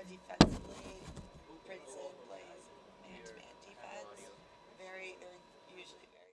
defensively, Princeton plays man-to-man defense. They're usually very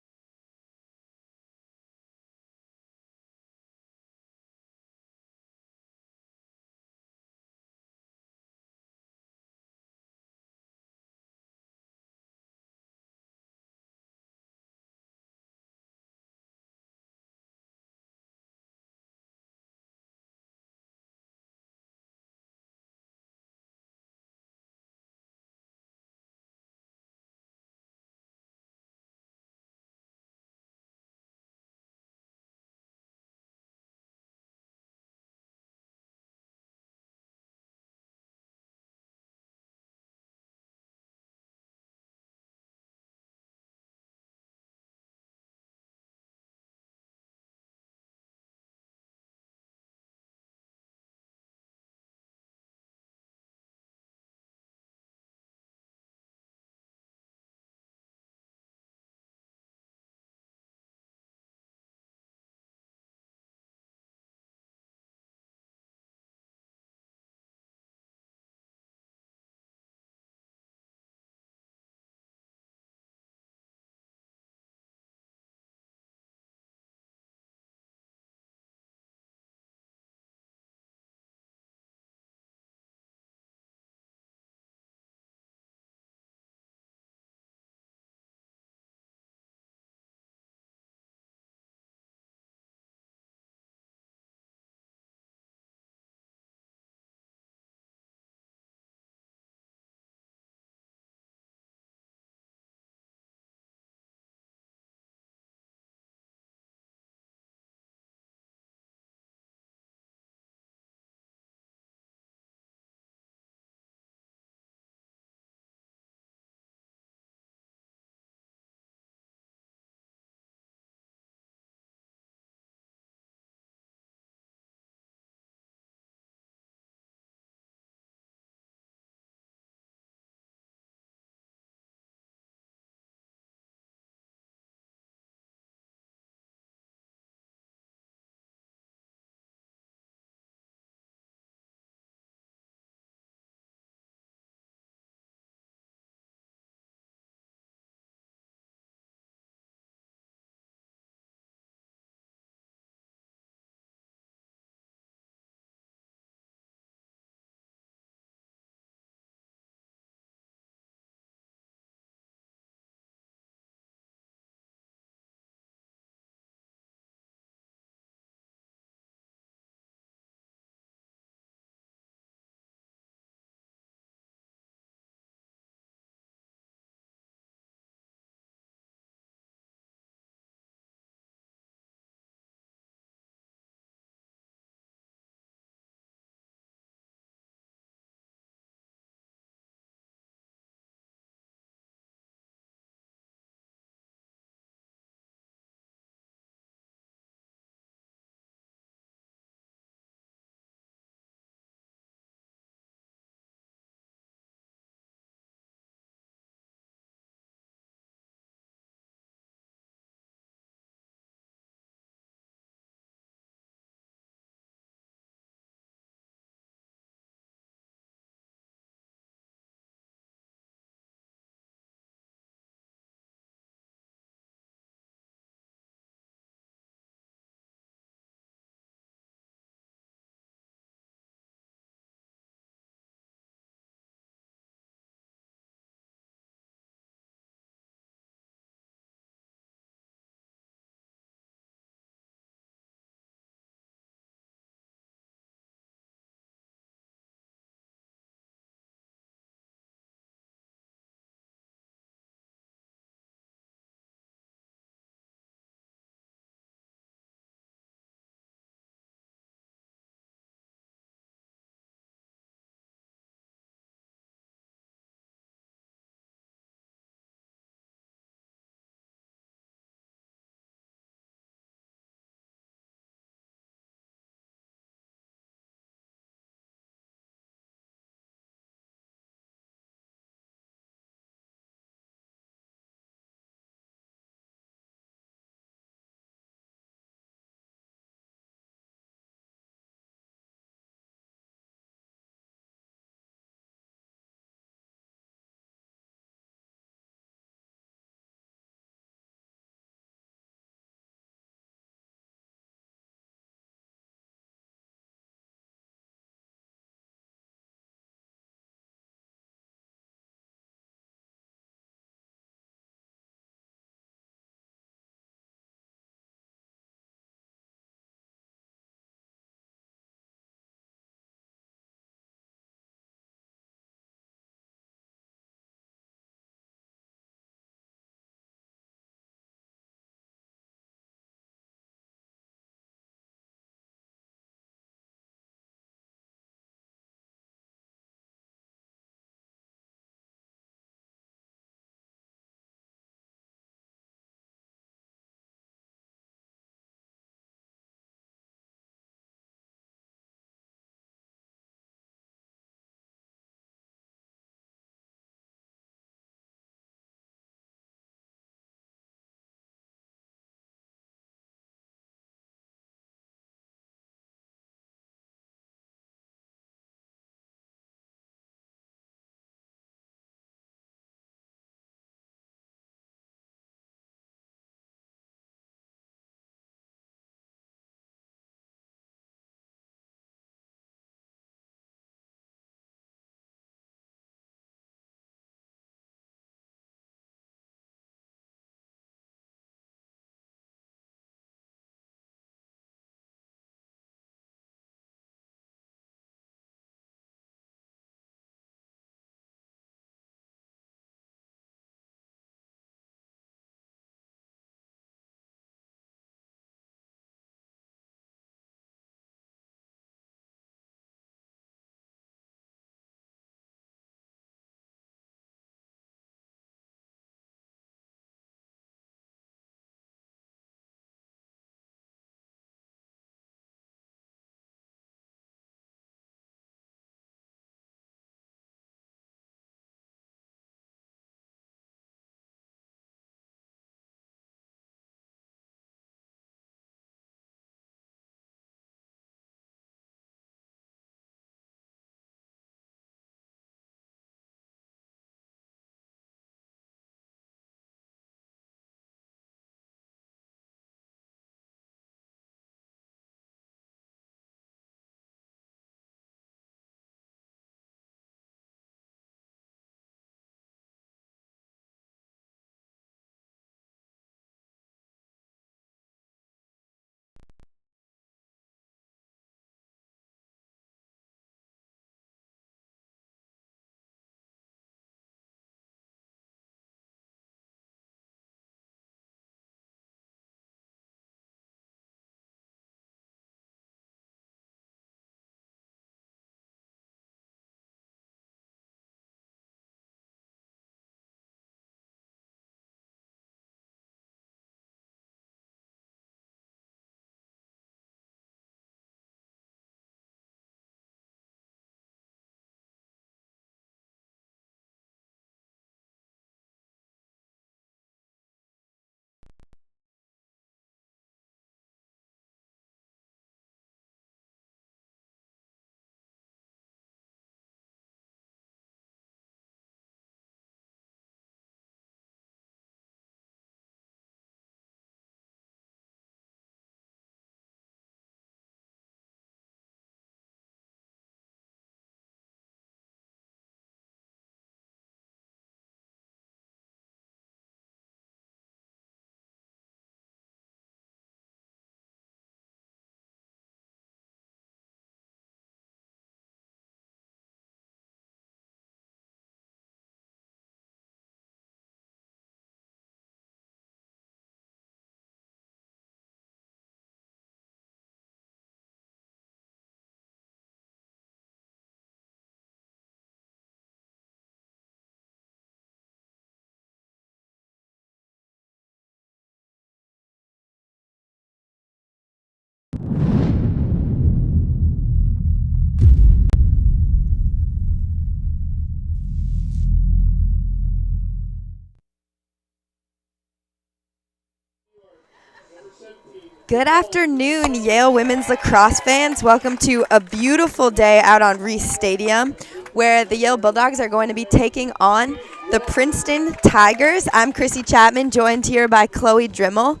Good afternoon, Yale women's lacrosse fans. Welcome to a beautiful day out on Reese Stadium, where the Yale Bulldogs are going to be taking on the Princeton Tigers. I'm Chrissy Chapman, joined here by Chloe Drimmel.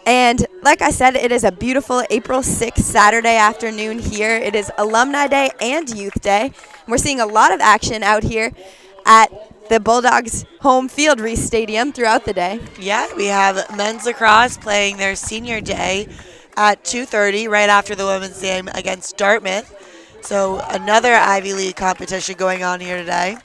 And like I said, it is a beautiful April 6th Saturday afternoon here. It is Alumni Day and Youth Day. We're seeing a lot of action out here at the Bulldogs' home field, Reese Stadium, throughout the day. Yeah, we have men's lacrosse playing their senior day at 2:30 right after the women's game against Dartmouth. So another Ivy League competition going on here today.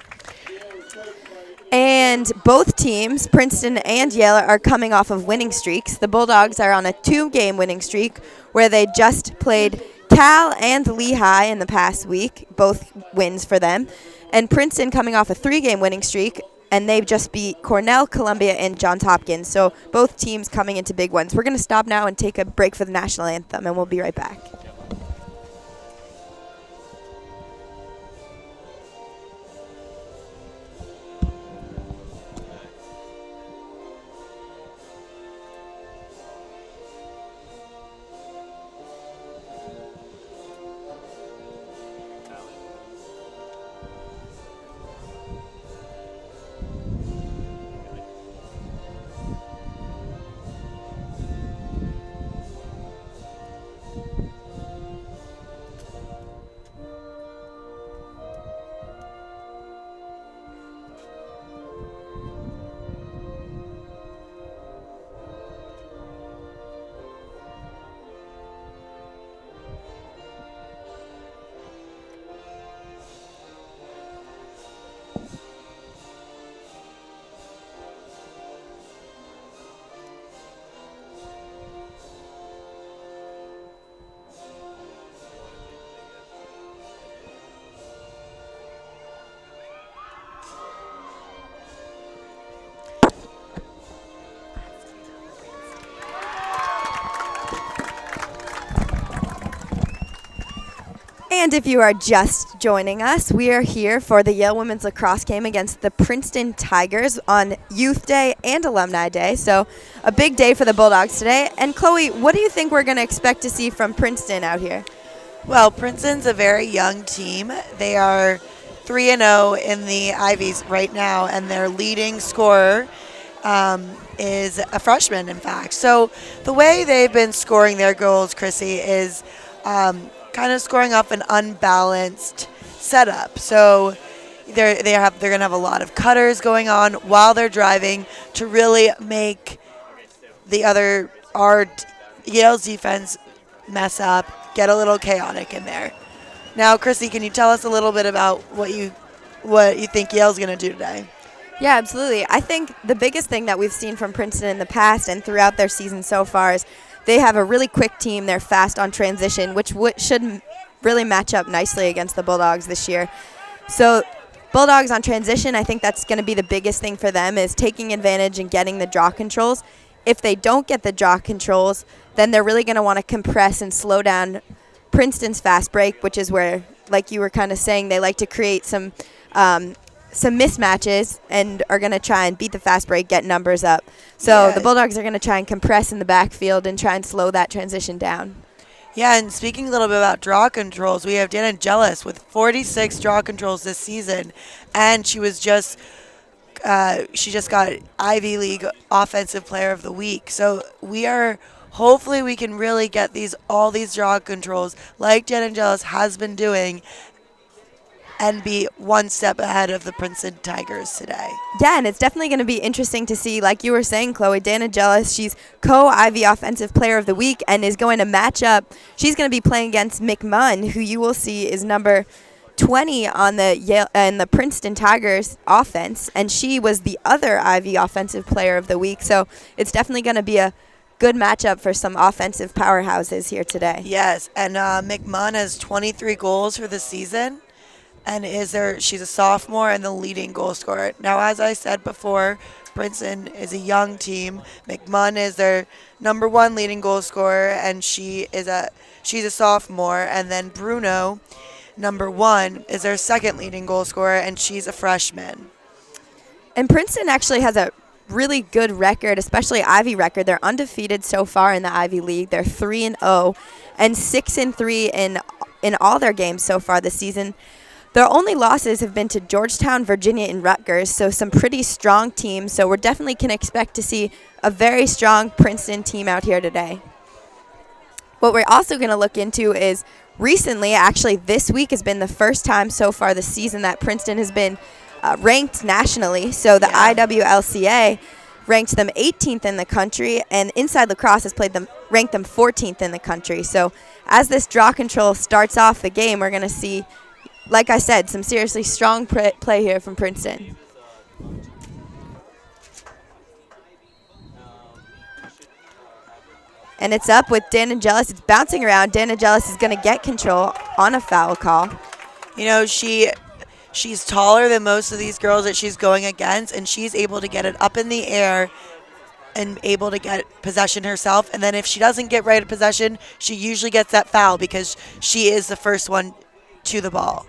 And both teams, Princeton and Yale, are coming off of winning streaks. The Bulldogs are on a 2-game winning streak where they just played Cal and Lehigh in the past week, both wins for them. And Princeton coming off a 3-game winning streak, and they've just beat Cornell, Columbia, and Johns Hopkins. So both teams coming into big ones. We're going to stop now and take a break for the national anthem, and we'll be right back. And if you are just joining us, we are here for the Yale women's lacrosse game against the Princeton Tigers on Youth Day and Alumni Day. So a big day for the Bulldogs today. And Chloe, what do you think we're going to expect to see from Princeton out here? Well, Princeton's a very young team. They are 3-0 in the Ivies right now, and their leading scorer is a freshman, in fact. So the way they've been scoring their goals, Chrissy, is kind of scoring off an unbalanced setup. So they're going to have a lot of cutters going on while they're driving to really make Yale's defense mess up, get a little chaotic in there. Now, Chrissy, can you tell us a little bit about what you think Yale's going to do today? Yeah, absolutely. I think the biggest thing that we've seen from Princeton in the past and throughout their season so far is they have a really quick team. They're fast on transition, which should really match up nicely against the Bulldogs this year. So Bulldogs on transition, I think that's going to be the biggest thing for them, is taking advantage and getting the draw controls. If they don't get the draw controls, then they're really going to want to compress and slow down Princeton's fast break, which is where, like you were kind of saying, they like to create some mismatches and are going to try and beat the fast break, get numbers up. So the Bulldogs are going to try and compress in the backfield and try and slow that transition down. Yeah, and speaking a little bit about draw controls, we have Dana Jealous with 46 draw controls this season, and she just got Ivy League Offensive Player of the Week. So hopefully we can really get all these draw controls like Dana Jealous has been doing and be one step ahead of the Princeton Tigers today. Yeah, and it's definitely going to be interesting to see, like you were saying, Chloe, Dana Jealous, she's co-Ivy Offensive Player of the Week and is going to match up. She's going to be playing against McMunn, who you will see is number 20 on the Yale and the Princeton Tigers offense, and she was the other Ivy Offensive Player of the Week. So it's definitely going to be a good matchup for some offensive powerhouses here today. Yes, and McMunn has 23 goals for the season. And she's a sophomore and the leading goal scorer. Now, as I said before, Princeton is a young team. McMunn is their number one leading goal scorer, and she's a sophomore. And then Bruno, number one, is their second leading goal scorer, and she's a freshman. And Princeton actually has a really good record, especially Ivy record. They're undefeated so far in the Ivy League. They're 3-0 and 6-3 in all their games so far this season. Their only losses have been to Georgetown, Virginia, and Rutgers, so some pretty strong teams. So we're definitely can expect to see a very strong Princeton team out here today. What we're also going to look into is recently, actually this week has been the first time so far this season that Princeton has been ranked nationally. So the IWLCA ranked them 18th in the country, and Inside Lacrosse has ranked them 14th in the country. So as this draw control starts off the game, we're going to see, like I said, some seriously strong play here from Princeton. And it's up with Dan Angelis. It's bouncing around. Dan Angelis is going to get control on a foul call. You know, she's taller than most of these girls that she's going against, and she's able to get it up in the air and able to get possession herself. And then if she doesn't get right at possession, she usually gets that foul because she is the first one to the ball.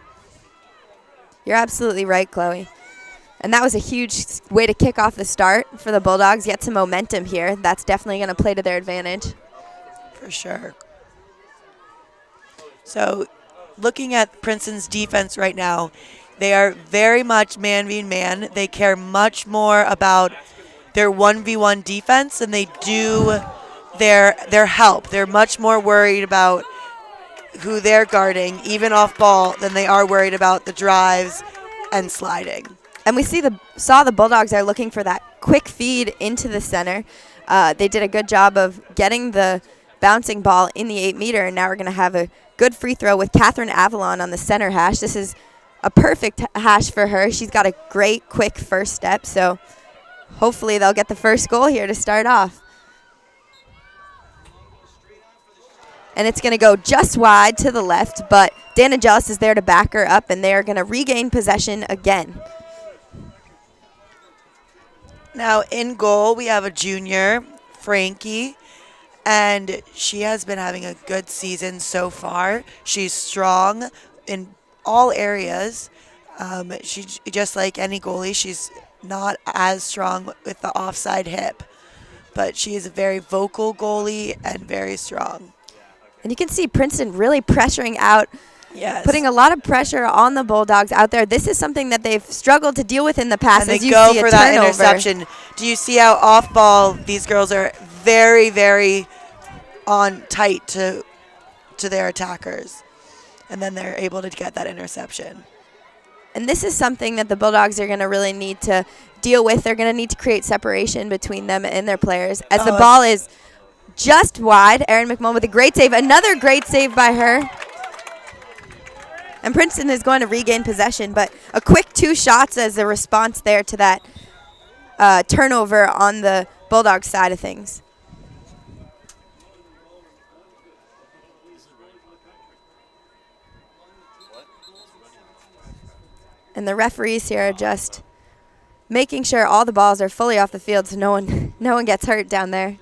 You're absolutely right, Chloe. And that was a huge way to kick off the start for the Bulldogs. Get some momentum here. That's definitely going to play to their advantage. For sure. So looking at Princeton's defense right now, they are very much man v man. They care much more about their 1v1 defense than they do their help. They're much more worried about who they're guarding, even off ball, than they are worried about the drives and sliding. And we saw the Bulldogs are looking for that quick feed into the center. They did a good job of getting the bouncing ball in the 8-meter, and now we're going to have a good free throw with Catherine Avalon on the center hash. This is a perfect hash for her. She's got a great, quick first step, so hopefully they'll get the first goal here to start off. And it's going to go just wide to the left, but Dan Angelis is there to back her up, and they are going to regain possession again. Now in goal, we have a junior, Frankie, and she has been having a good season so far. She's strong in all areas. She just like any goalie, she's not as strong with the offside hip, but she is a very vocal goalie and very strong. And you can see Princeton really pressuring out, putting a lot of pressure on the Bulldogs out there. This is something that they've struggled to deal with in the past. And they go for that interception. Do you see how off ball these girls are very, very on tight to their attackers? And then they're able to get that interception. And this is something that the Bulldogs are going to really need to deal with. They're going to need to create separation between them and their players. As the ball is just wide, Erin McMullen with a great save. Another great save by her. And Princeton is going to regain possession, but a quick 2 shots as a response there to that turnover on the Bulldogs side of things. And the referees here are just making sure all the balls are fully off the field so no one gets hurt down there.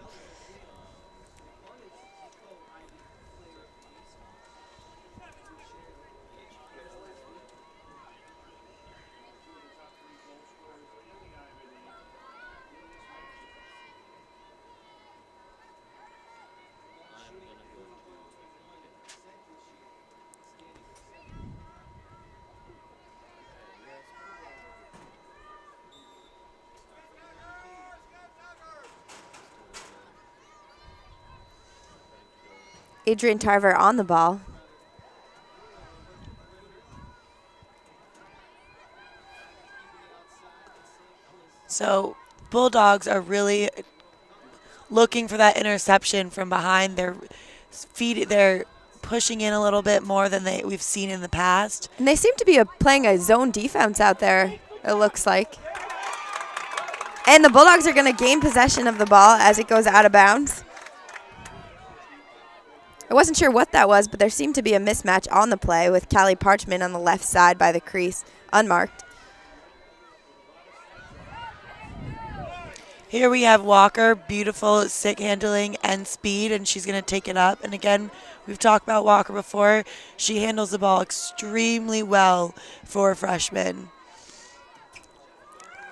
Adrian Tarver on the ball. So Bulldogs are really looking for that interception from behind. They're pushing in a little bit more than we've seen in the past. And they seem to be playing a zone defense out there, it looks like. And the Bulldogs are going to gain possession of the ball as it goes out of bounds. I wasn't sure what that was, but there seemed to be a mismatch on the play with Callie Parchman on the left side by the crease, unmarked. Here we have Walker, beautiful stick handling and speed, and she's going to take it up. And again, we've talked about Walker before. She handles the ball extremely well for a freshman.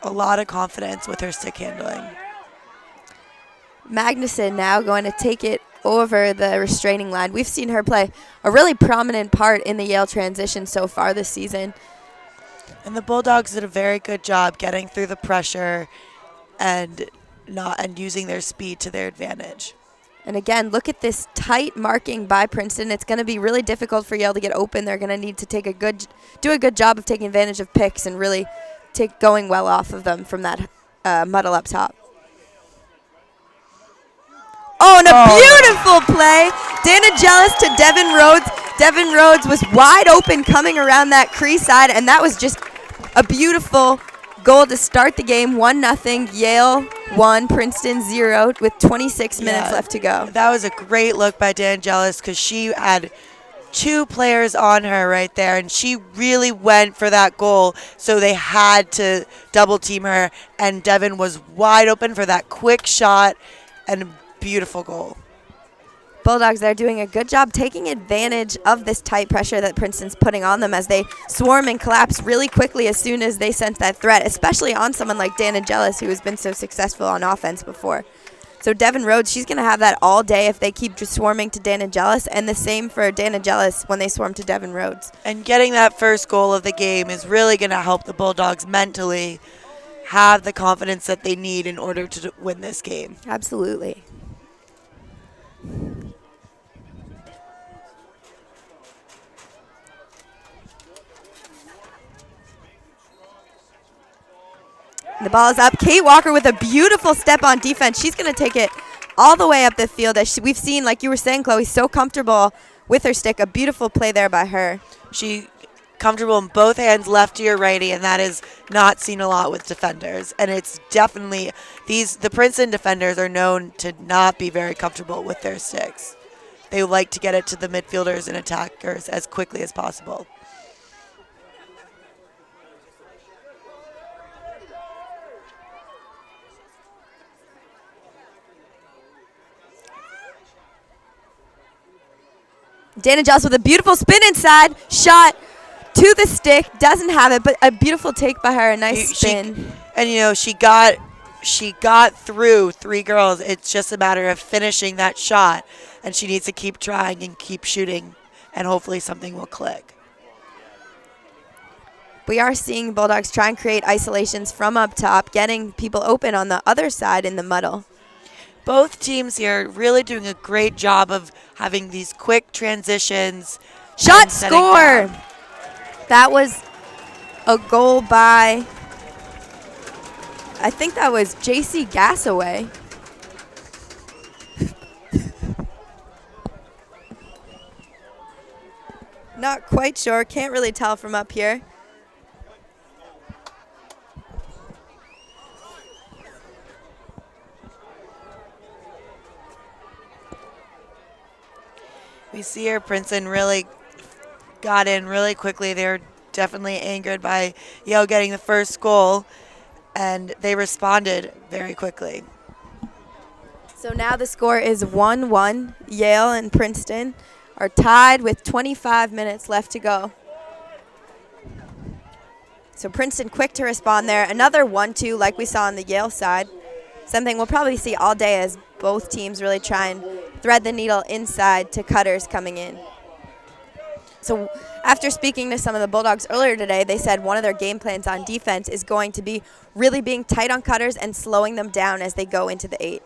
A lot of confidence with her stick handling. Magnuson now going to take it over the restraining line. We've seen her play a really prominent part in the Yale transition so far this season. And the Bulldogs did a very good job getting through the pressure and using their speed to their advantage. And again, look at this tight marking by Princeton. It's going to be really difficult for Yale to get open. They're going to need to do a good job of taking advantage of picks and really going well off of them from that muddle up top. Oh, and a beautiful play. Dana Jealous to Devin Rhodes. Devin Rhodes was wide open coming around that crease side, and that was just a beautiful goal to start the game. 1-0. Yale 1, Princeton 0 with 26 minutes left to go. That was a great look by Dan Jealous because she had 2 players on her right there, and she really went for that goal, so they had to double team her, and Devin was wide open for that quick shot and a beautiful goal. Bulldogs are doing a good job taking advantage of this tight pressure that Princeton's putting on them as they swarm and collapse really quickly as soon as they sense that threat, especially on someone like Dana Jealous, who has been so successful on offense before. So Devin Rhodes, she's going to have that all day if they keep just swarming to Dana Jealous, and the same for Dana Jealous when they swarm to Devin Rhodes. And getting that first goal of the game is really going to help the Bulldogs mentally have the confidence that they need in order to win this game. Absolutely. The ball is up. Kate Walker with a beautiful step on defense. She's going to take it all the way up the field. As we've seen, like you were saying, Chloe, so comfortable with her stick. A beautiful play there by her. She comfortable in both hands, lefty or righty, and that is not seen a lot with defenders. And it's definitely the Princeton defenders are known to not be very comfortable with their sticks. They like to get it to the midfielders and attackers as quickly as possible. Dana Jealous with a beautiful spin inside, shot to the stick, doesn't have it, but a beautiful take by her, a nice spin. She got through 3 girls. It's just a matter of finishing that shot, and she needs to keep trying and keep shooting, and hopefully something will click. We are seeing Bulldogs try and create isolations from up top, getting people open on the other side in the muddle. Both teams here really doing a great job of having these quick transitions. Shot, score! That was a goal by, I think that was J.C. Gassaway. Not quite sure. Can't really tell from up here. We see here Princeton really got in really quickly. They were definitely angered by Yale getting the first goal, and they responded very quickly. So now the score is 1-1. Yale and Princeton are tied with 25 minutes left to go. So Princeton quick to respond there. Another 1-2 like we saw on the Yale side. Something we'll probably see all day as both teams really try and thread the needle inside to cutters coming in. So after speaking to some of the Bulldogs earlier today, they said one of their game plans on defense is going to be really being tight on cutters and slowing them down as they go into the 8.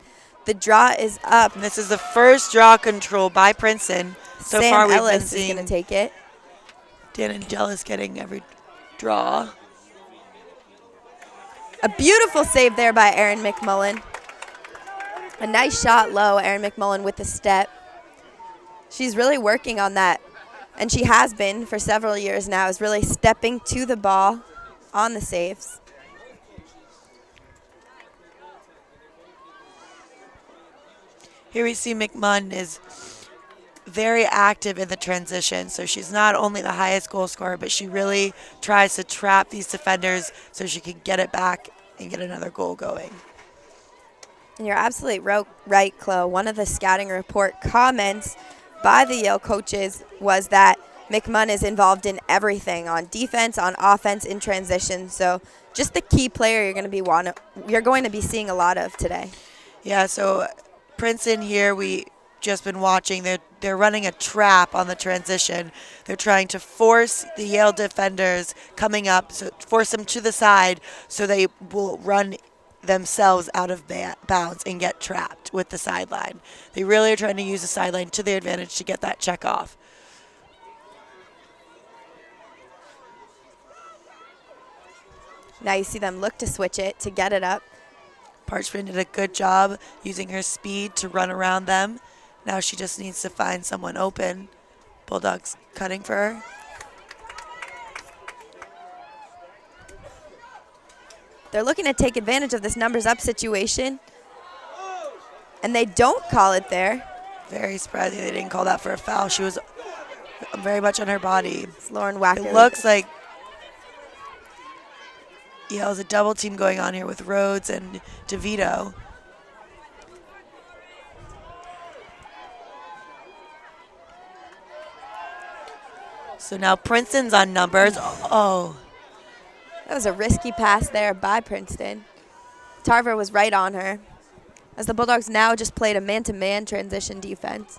The draw is up. And this is the first draw control by Princeton. So Sam far we've Ellis been seeing is going to take it. Dan and Jealous getting every draw. A beautiful save there by Erin McMullen. A nice shot low, Erin McMullen with the step. She's really working on that, and she has been for several years now, is really stepping to the ball on the saves. Here we see McMullen is very active in the transition, so she's not only the highest goal scorer, but she really tries to trap these defenders so she can get it back and get another goal going. And you're absolutely right, Chloe. One of the scouting report comments by the Yale coaches was that McMunn is involved in everything, on defense, on offense, in transition. So just the key player you're going to be seeing a lot of today. Yeah, so Princeton here, we just been watching. They're running a trap on the transition. They're trying to force the Yale defenders coming up, so force them to the side so they will run themselves out of bounds and get trapped with the sideline. They really are trying to use the sideline to their advantage to get that check off. Now you see them look to switch it to get it up. Parchman did a good job using her speed to run around them. Now she just needs to find someone open. Bulldogs cutting for her. They're looking to take advantage of this numbers up situation. And they don't call it there. Very surprising they didn't call that for a foul. She was very much on her body. It's Lauren Wacker. It looks like Yale's a double team going on here with Rhodes and DeVito. So now Princeton's on numbers. Oh. That was a risky pass there by Princeton. Tarver was right on her, as the Bulldogs now just played a man-to-man transition defense.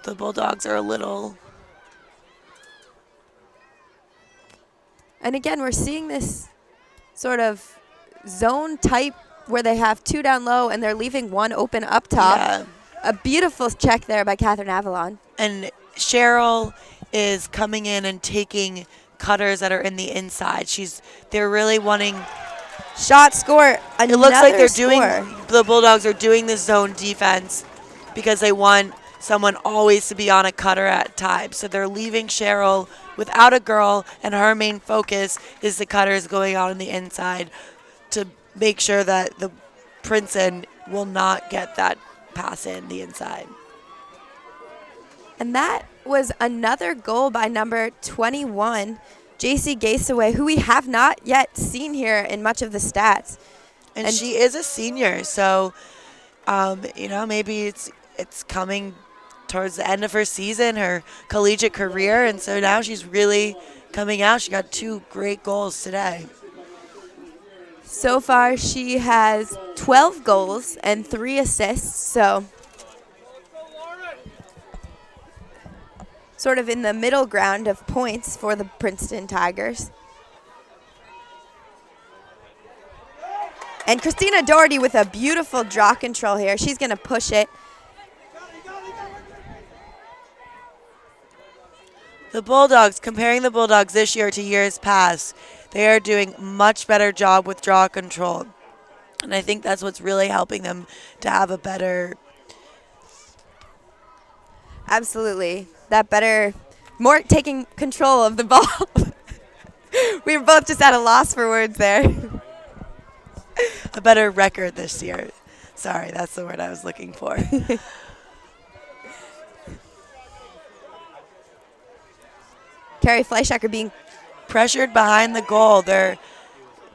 The Bulldogs are a little... And again, we're seeing this sort of zone type where they have two down low and they're leaving one open up top. Yeah. A beautiful check there by Catherine Avalon. And Cheryl is coming in and taking cutters that are in the inside. They're really wanting... Shot score. It looks like the Bulldogs are doing the zone defense because they want someone always to be on a cutter at times. So they're leaving Cheryl without a girl, and her main focus is the cutters going on the inside to make sure that the Princeton will not get that pass in the inside. And that was another goal by number 21, JC Gasaway, who we have not yet seen here in much of the stats. And she is a senior, so maybe it's coming towards the end of her season, her collegiate career, and so now she's really coming out. She got 2 great goals today. So far, she has 12 goals and 3 assists, so sort of in the middle ground of points for the Princeton Tigers. And Christina Doherty with a beautiful draw control here. She's going to push it. The Bulldogs, comparing the Bulldogs this year to years past, they are doing much better job with draw control. And I think that's what's really helping them to have a better... Absolutely. That better, more taking control of the ball. We were both just at a loss for words there. A better record this year. Sorry, that's the word I was looking for. Carrie Fleischacker being pressured behind the goal.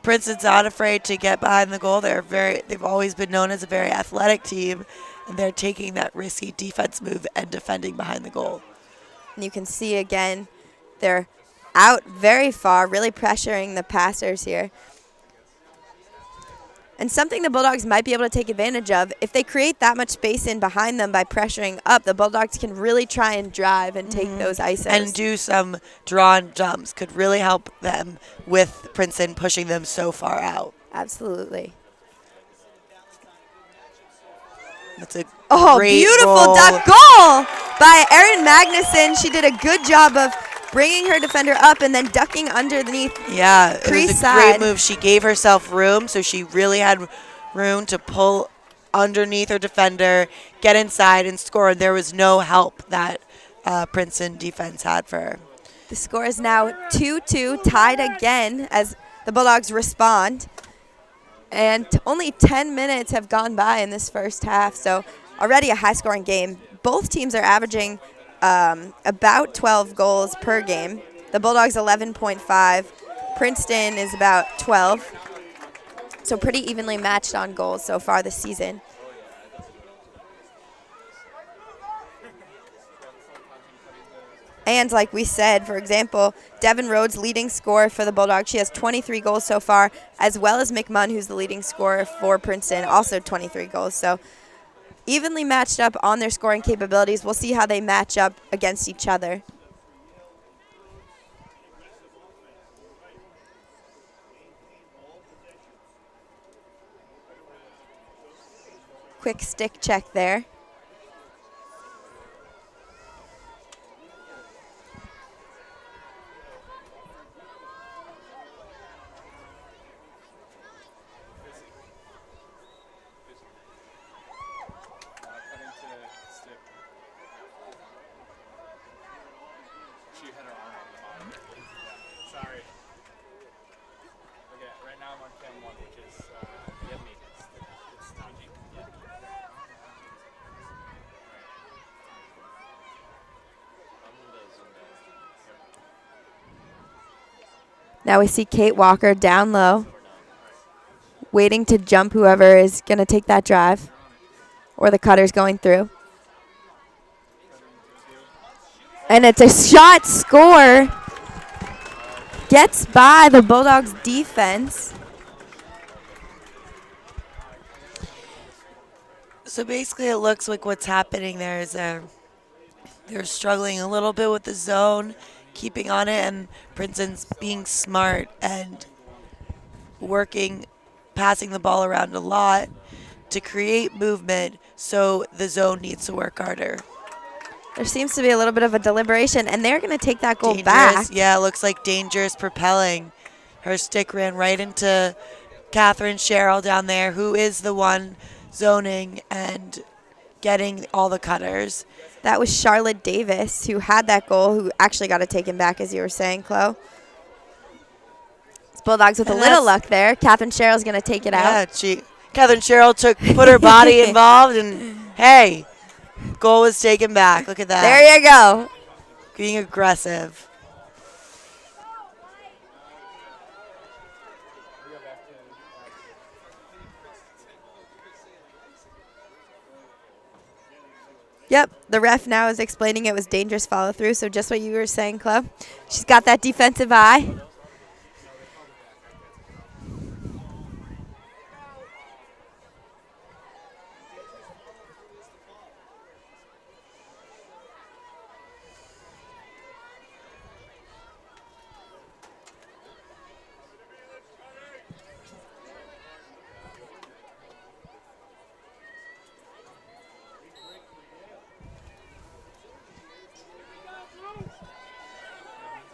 Princeton's not afraid to get behind the goal. They've always been known as a very athletic team, and they're taking that risky defense move and defending behind the goal. And you can see again, they're out very far, really pressuring the passers here. And something the Bulldogs might be able to take advantage of, if they create that much space in behind them by pressuring up, the Bulldogs can really try and drive and take those ISOs. And do some drawn jumps could really help them with Princeton pushing them so far out. Absolutely. That's a great beautiful goal. duck goal by Erin Magnuson. She did a good job of bringing her defender up and then ducking underneath. Yeah, it crease was a side. great move. She gave herself room, so she really had room to pull underneath her defender, get inside, and score. And there was no help that Princeton defense had for her. The score is now 2-2, tied again as the Bulldogs respond. And only 10 minutes have gone by in this first half, so already a high-scoring game. Both teams are averaging about 12 goals per game. The Bulldogs 11.5, Princeton is about 12. So pretty evenly matched on goals so far this season. And like we said, for example, Devin Rhodes, leading scorer for the Bulldogs. She has 23 goals so far, as well as McMunn, who's the leading scorer for Princeton, also 23 goals. So evenly matched up on their scoring capabilities. We'll see how they match up against each other. Quick stick check there. Now we see Kate Walker down low, waiting to jump whoever is going to take that drive, or the cutter's going through. And it's a shot score. Gets by the Bulldogs defense. So basically it looks like what's happening there is they're struggling a little bit with the zone, keeping on it, and Princeton's being smart and passing the ball around a lot to create movement, so the zone needs to work harder. There seems to be a little bit of a deliberation, and they're going to take that goal Dangerous, back. yeah, it looks like Dangerous propelling. Her stick ran right into Catherine Sherrill down there, who is the one zoning and getting all the cutters. That was Charlotte Davis, who had that goal, who actually got it taken back, as you were saying, Chloe. It's Bulldogs with a little luck there. Catherine Sherrill's going to take it out. Yeah, Catherine Sherrill put her body involved, and hey, goal was taken back. Look at that. There you go. Being aggressive. Yep, the ref now is explaining it was dangerous follow-through, so just what you were saying, Chloe. She's got that defensive eye.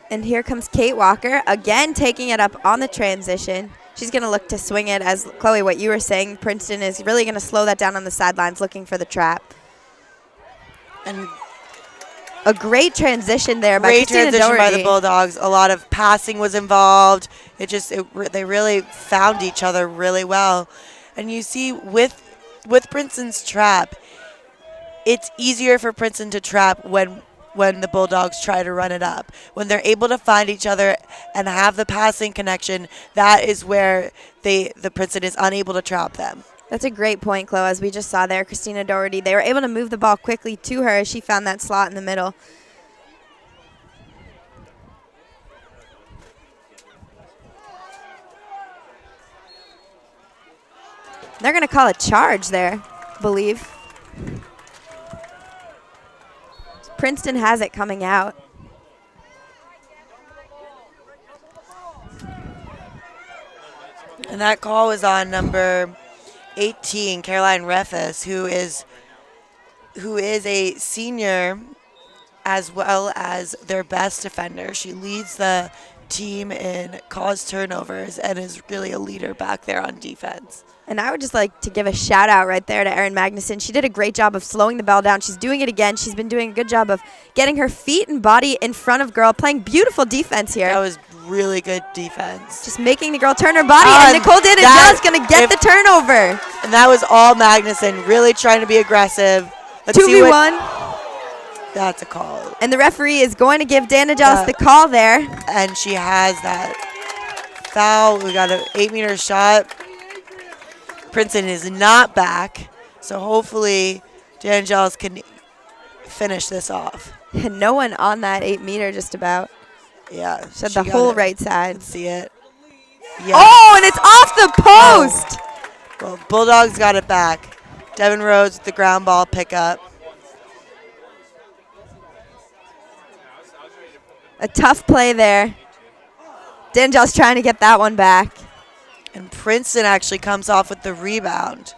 And here comes Kate Walker, again taking it up on the transition. She's going to look to swing it, as, Chloe, what you were saying, Princeton is really going to slow that down on the sidelines, looking for the trap. And a great transition there by Christina Great transition Doherty. by the Bulldogs. A lot of passing was involved. They really found each other really well. And you see with Princeton's trap, it's easier for Princeton to trap when the Bulldogs try to run it up. When they're able to find each other and have the passing connection, that is where the Princeton is unable to trap them. That's a great point, Chloe, as we just saw there. Christina Doherty, they were able to move the ball quickly to her as she found that slot in the middle. They're going to call a charge there, I believe. Princeton has it coming out. And that call was on number 18, Caroline Refus, who is a senior as well as their best defender. She leads the team in caused turnovers and is really a leader back there on defense. And I would just like to give a shout out right there to Erin Magnuson. She did a great job of slowing the ball down. She's doing it again. She's been doing a good job of getting her feet and body in front of girl, playing beautiful defense here. That was really good defense. Just making the girl turn her body, and Nicole Danadell's going to get the turnover. And that was all Magnuson, really trying to be aggressive. Let's 2v1. That's a call. And the referee is going to give Danadell the call there. And she has that. foul. We got an 8-meter shot. Princeton is not back, so hopefully DeAngelis can finish this off. And no one on that 8-meter just about. Yeah. Said the whole right side. Let's see it. Yeah. Oh, and it's off the post. Well, Bulldogs got it back. Devin Rhodes with the ground ball pickup. A tough play there. DeAngelis trying to get that one back. And Princeton actually comes off with the rebound.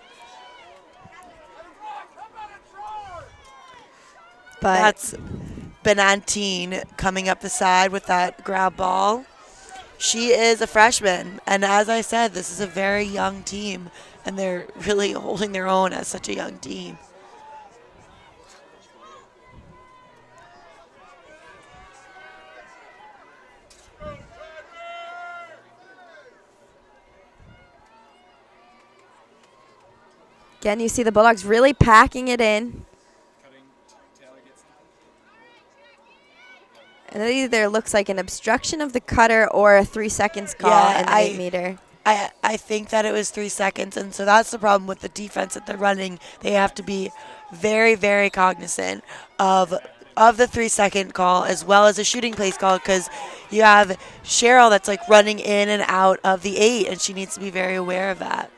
But that's Benantine coming up the side with that grab ball. She is a freshman, and as I said, this is a very young team, and they're really holding their own as such a young team. Again, you see the Bulldogs really packing it in. And it either looks like an obstruction of the cutter or a 3 seconds call in the 8-meter. I think that it was 3 seconds, and so that's the problem with the defense that they're running. They have to be very, very cognizant of the 3-second call as well as a shooting place call, because you have Cheryl that's like running in and out of the 8, and she needs to be very aware of that.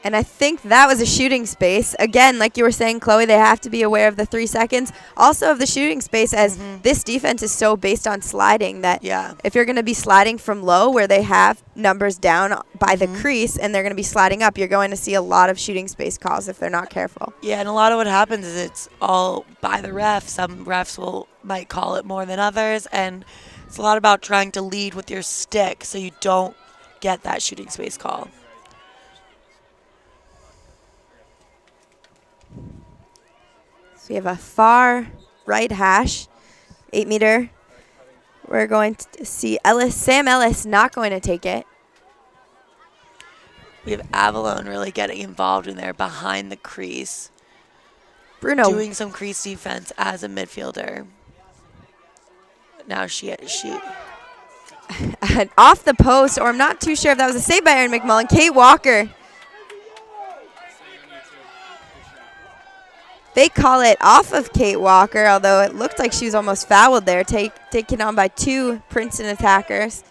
And I think that was a shooting space. Again, like you were saying, Chloe, they have to be aware of the 3 seconds. Also of the shooting space, as this defense is so based on sliding that if you're going to be sliding from low where they have numbers down by the crease and they're going to be sliding up, you're going to see a lot of shooting space calls if they're not careful. Yeah, and a lot of what happens is it's all by the ref. Some refs might call it more than others, and it's a lot about trying to lead with your stick so you don't get that shooting space call. So we have a far right hash, 8-meter. We're going to see Sam Ellis not going to take it. We have Avalon really getting involved in there behind the crease. Bruno doing some crease defense as a midfielder. Now she off the post, or I'm not too sure if that was a save by Erin McMullen. Kate Walker. They call it off of Kate Walker, although it looked like she was almost fouled there, taken on by 2 Princeton attackers.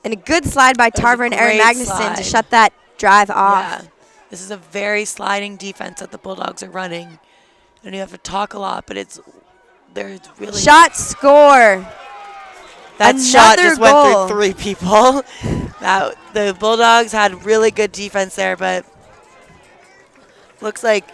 And a good slide by Tarver and Erin Magnuson to shut that drive off. Yeah, this is a very sliding defense that the Bulldogs are running. And you have to talk a lot, but there's really... Shot, score. That shot just went through 3 people. The Bulldogs had really good defense there, but looks like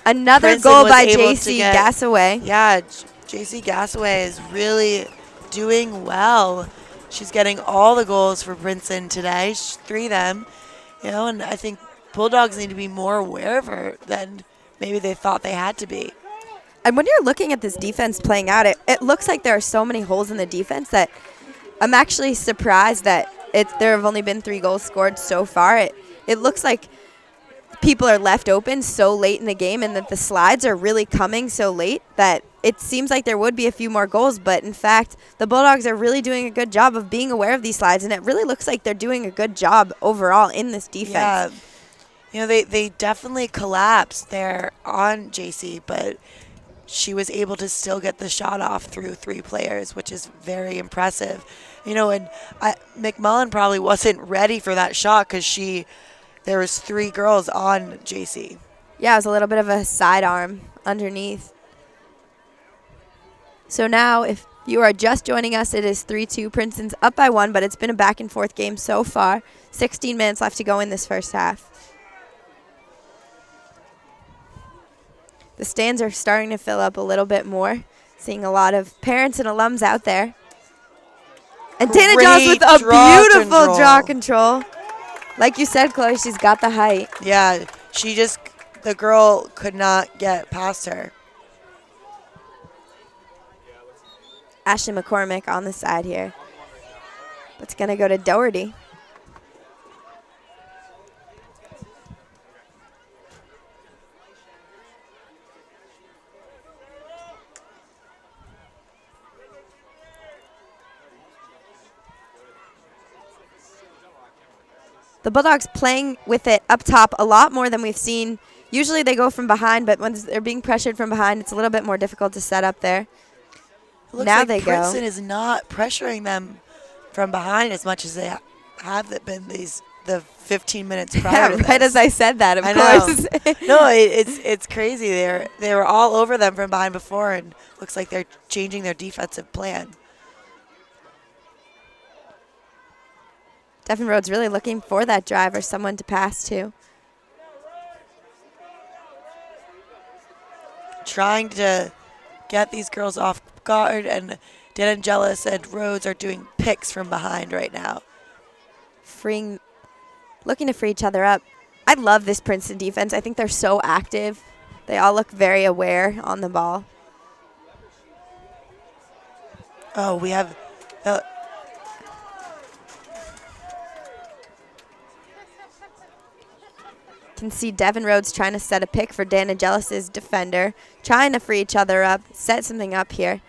another Princeton goal by JC Gassaway. Yeah, JC Gassaway is really doing well. She's getting all the goals for Princeton today. 3 of them, and I think Bulldogs need to be more aware of her than maybe they thought they had to be. And when you're looking at this defense playing out, it looks like there are so many holes in the defense that I'm actually surprised that there have only been 3 goals scored so far. It looks like people are left open so late in the game and that the slides are really coming so late that it seems like there would be a few more goals. But, in fact, the Bulldogs are really doing a good job of being aware of these slides, and it really looks like they're doing a good job overall in this defense. Yeah. They definitely collapsed there on JC, but she was able to still get the shot off through 3 players, which is very impressive. And McMullen probably wasn't ready for that shot because there was 3 girls on JC. Yeah, it was a little bit of a sidearm underneath. So now, if you are just joining us, it is 3-2. Princeton's up by 1, but it's been a back-and-forth game so far. 16 minutes left to go in this first half. The stands are starting to fill up a little bit more, seeing a lot of parents and alums out there. And Dana Jaws with a beautiful draw control. Like you said, Chloe, she's got the height. Yeah, the girl could not get past her. Ashley McCormick on the side here. It's going to go to Doherty. The Bulldogs playing with it up top a lot more than we've seen. Usually they go from behind, but when they're being pressured from behind, it's a little bit more difficult to set up there. It looks now like they Princeton go. is not pressuring them from behind as much as they have been the 15 minutes prior to Right this. as I said that, of I course. know. No, it's crazy. They were all over them from behind before, and looks like they're changing their defensive plan. Devin Rhodes really looking for that drive or someone to pass to. Trying to get these girls off guard, and D'Angelis and Rhodes are doing picks from behind right now. Looking to free each other up. I love this Princeton defense. I think they're so active. They all look very aware on the ball. Oh, we have Can see Devin Rhodes trying to set a pick for D'Angelis' defender, trying to free each other up, set something up here.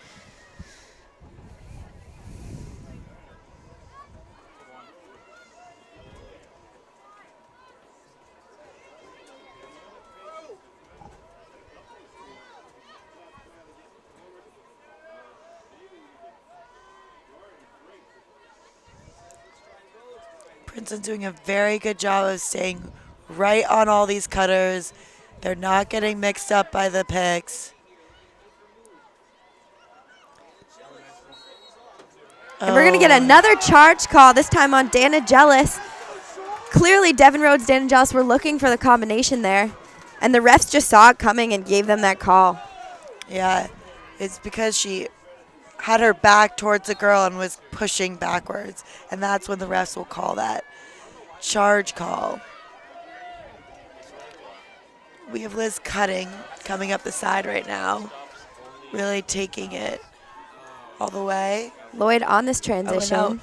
Princeton's doing a very good job of staying right on all these cutters. They're not getting mixed up by the picks. And we're going to get another charge call, this time on D'Angelis. Clearly, Devin Rhodes, D'Angelis were looking for the combination there. And the refs just saw it coming and gave them that call. Yeah, it's because she had her back towards the girl and was pushing backwards. And that's when the refs will call that charge call. We have Liz Cutting coming up the side right now, really taking it all the way. Lloyd on this transition. Oh, no.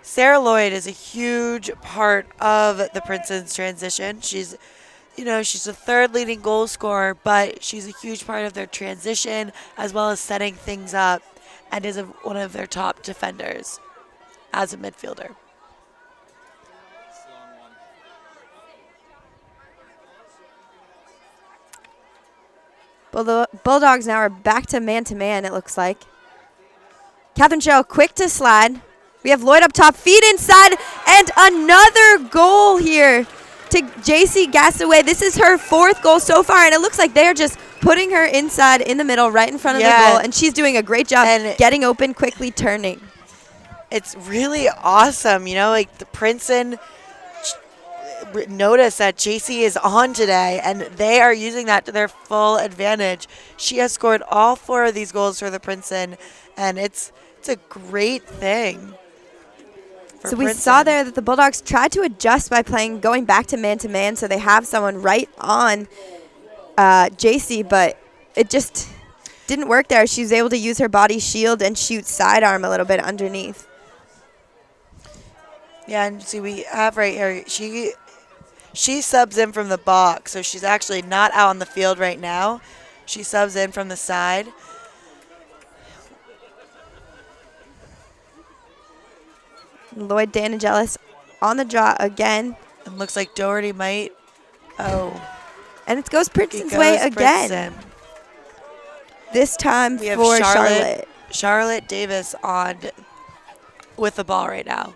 Sarah Lloyd is a huge part of the Princeton's transition. She's the third leading goal scorer, but she's a huge part of their transition as well as setting things up, and is one of their top defenders as a midfielder. Bulldogs now are back to man-to-man, it looks like. Catherine Sherrill quick to slide. We have Lloyd up top, feed inside, and another goal here to JC Gassaway. This is her fourth goal so far, and it looks like they're just putting her inside in the middle, right in front of the goal, and she's doing a great job getting open, quickly turning. It's really awesome, like the Princeton notice that JC is on today, and they are using that to their full advantage. She has scored all 4 of these goals for the Princeton, and it's a great thing. So we saw there that the Bulldogs tried to adjust by going back to man-to-man, so they have someone right on JC, but it just didn't work there. She was able to use her body shield and shoot sidearm a little bit underneath. Yeah, and see, we have right here, she subs in from the box, so she's actually not out on the field right now. She subs in from the side. Lloyd D'Angelis on the draw again. It looks like Doherty might. Oh. And it goes Princeton's way again. Princeton. This time we have for Charlotte. Charlotte Davis on with the ball right now.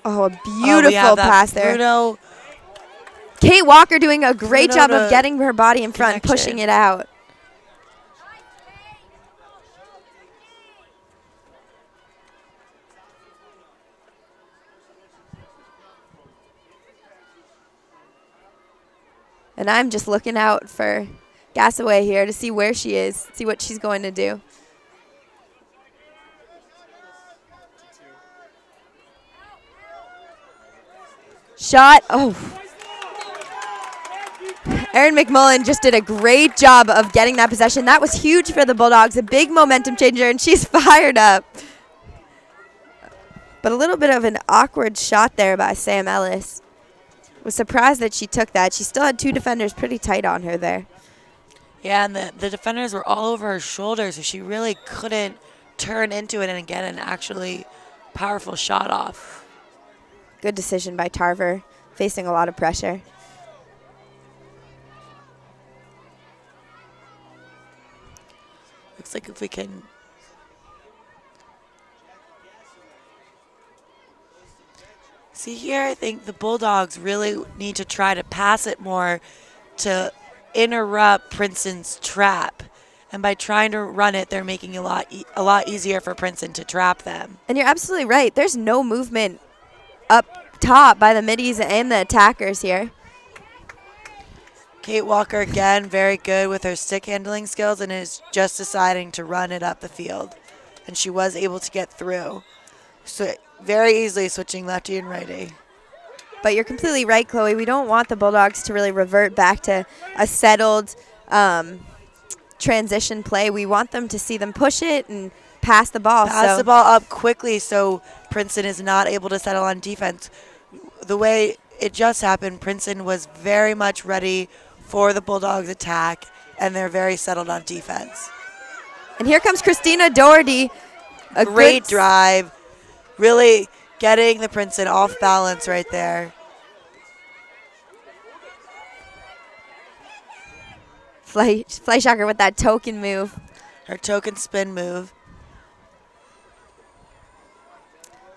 Oh, a beautiful pass there. Bruno. Kate Walker doing a great job of getting her body in front and pushing it out. And I'm just looking out for Gassaway here to see where she is, see what she's going to do. Shot. Oh. Erin McMullen just did a great job of getting that possession. That was huge for the Bulldogs, a big momentum changer, and she's fired up. But a little bit of an awkward shot there by Sam Ellis. Was surprised that she took that. She still had two defenders pretty tight on her there. Yeah, and the defenders were all over her shoulders, so she really couldn't turn into it and get an actually powerful shot off. Good decision by Tarver, facing a lot of pressure. Looks like if we can see here, I think the Bulldogs really need to try to pass it more to interrupt Princeton's trap. And by trying to run it, they're making it a lot easier for Princeton to trap them. And you're absolutely right. There's no movement up top by the middies and the attackers here. Kate Walker, again, very good with her stick handling skills and is just deciding to run it up the field. And she was able to get through. So very easily switching lefty and righty. But you're completely right, Chloe. We don't want the Bulldogs to really revert back to a settled transition play. We want them to see them push it and pass the ball. Pass the ball up quickly so Princeton is not able to settle on defense. The way it just happened, Princeton was very much ready for the Bulldogs' attack, and they're very settled on defense. And here comes Christina Doherty. A great drive, really getting the Princeton off balance right there. Fleischacker with that token move. Her token spin move.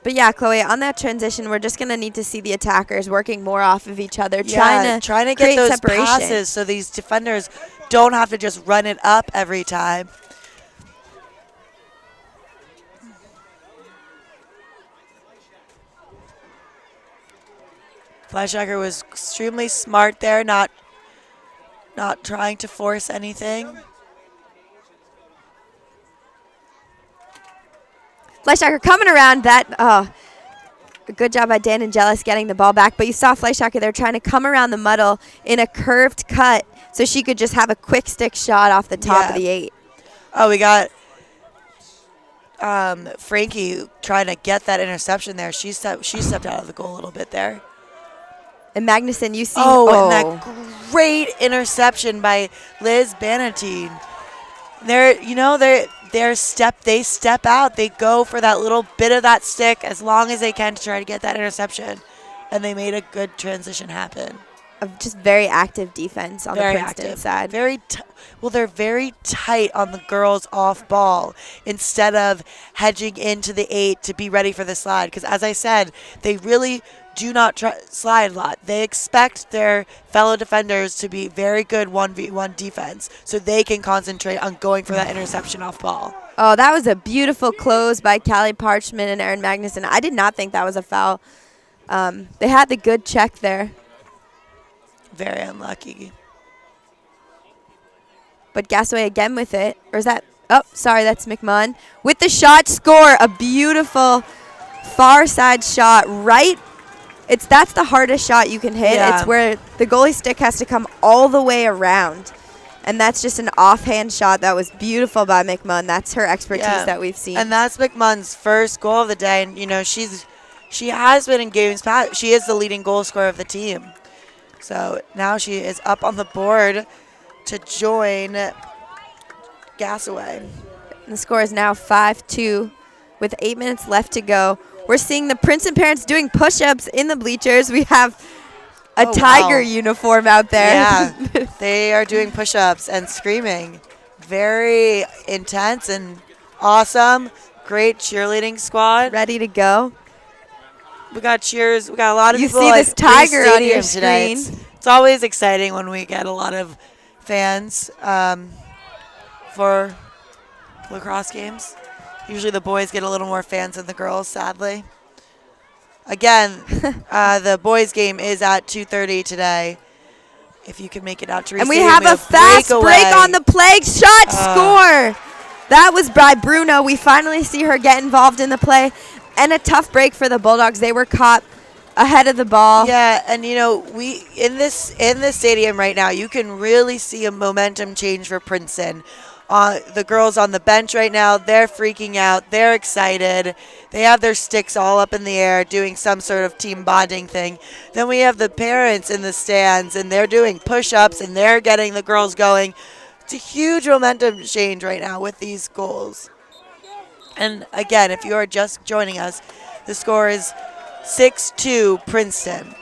But yeah, Chloe, on that transition, we're just going to need to see the attackers working more off of each other, trying to get those separation. passes so these defenders don't have to just run it up every time. Fleischacker was extremely smart there, not trying to force anything. Fleischacker coming around that. Good job by Dan Angelis getting the ball back. But you saw Fleischacker there trying to come around the muddle in a curved cut so she could just have a quick stick shot off the top of the 8. Oh, we got Frankie trying to get that interception there. She stepped out of the goal a little bit there. And Magnuson, you see. And that great interception by Liz Bannatyne. They step out. They go for that little bit of that stick as long as they can to try to get that interception. And they made a good transition happen. Just very active defense on the Princeton side. They're very tight on the girls off ball instead of hedging into the 8 to be ready for the slide. Because as I said, they really do not slide a lot. They expect their fellow defenders to be very good 1v1 defense so they can concentrate on going for that interception off ball. Oh, that was a beautiful close by Callie Parchman and Erin Magnuson. I did not think that was a foul. They had the good check there. Very unlucky. But Gasaway again with it. Or is that? Oh, sorry, that's McMunn. With the shot, score. A beautiful far side shot right. That's the hardest shot you can hit. Yeah. It's where the goalie stick has to come all the way around. And that's just an offhand shot that was beautiful by McMunn. That's her expertise that we've seen. And that's McMunn's first goal of the day. And, she has been in games past. She is the leading goal scorer of the team. So now she is up on the board to join Gasaway. And the score is now 5-2 with 8 minutes left to go. We're seeing the Princeton parents doing push-ups in the bleachers. We have a tiger uniform out there. Yeah, they are doing push-ups and screaming. Very intense and awesome. Great cheerleading squad. Ready to go. We got cheers. We got a lot of people. You see this tiger on your screen. It's always exciting when we get a lot of fans for lacrosse games. Usually the boys get a little more fans than the girls, sadly. Again, the boys' game is at 2:30 today. If you can make it out to And we have a fast break on the play. Shot, score. That was by Bruno. We finally see her get involved in the play. And a tough break for the Bulldogs. They were caught ahead of the ball. Yeah, and we in this stadium right now, you can really see a momentum change for Princeton. The girls on the bench right now, they're freaking out. They're excited. They have their sticks all up in the air doing some sort of team bonding thing. Then we have the parents in the stands, and they're doing push-ups, and they're getting the girls going. It's a huge momentum change right now with these goals. And again, if you are just joining us, the score is 6-2 Princeton.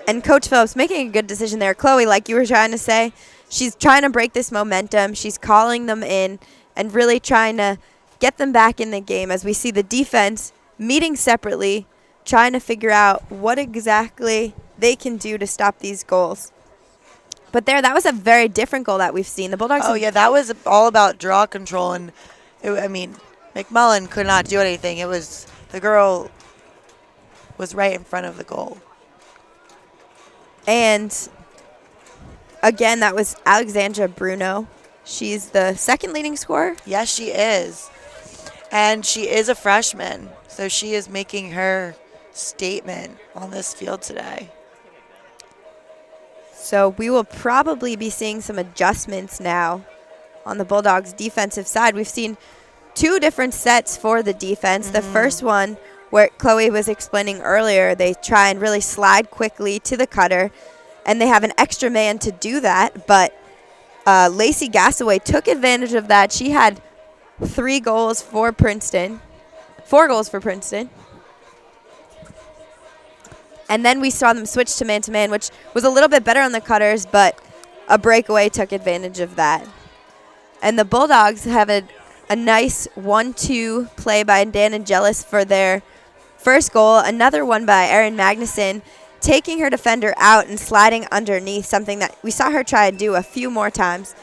And Coach Phillips making a good decision there. Chloe, like you were trying to say, she's trying to break this momentum. She's calling them in and really trying to get them back in the game as we see the defense meeting separately, trying to figure out what exactly they can do to stop these goals. But that was a very different goal that we've seen. The Bulldogs. Oh, yeah, that was all about draw control. And, McMullen could not do anything. It was the girl was right in front of the goal. And again, that was Alexandra Bruno. She's the second leading scorer. Yes, she is. And she is a freshman, so she is making her statement on this field today. So we will probably be seeing some adjustments now on the Bulldogs' defensive side. We've seen two different sets for the defense. Mm-hmm. The first one, where Chloe was explaining earlier, they try and really slide quickly to the cutter, and they have an extra man to do that. But Lacey Gassaway took advantage of that. She had 4 goals for Princeton. And then we saw them switch to man-to-man, which was a little bit better on the cutters, but a breakaway took advantage of that. And the Bulldogs have a nice 1-2 play by Dan Angelis for their first goal. Another one by Erin Magnuson, taking her defender out and sliding underneath, something that we saw her try to do a few more times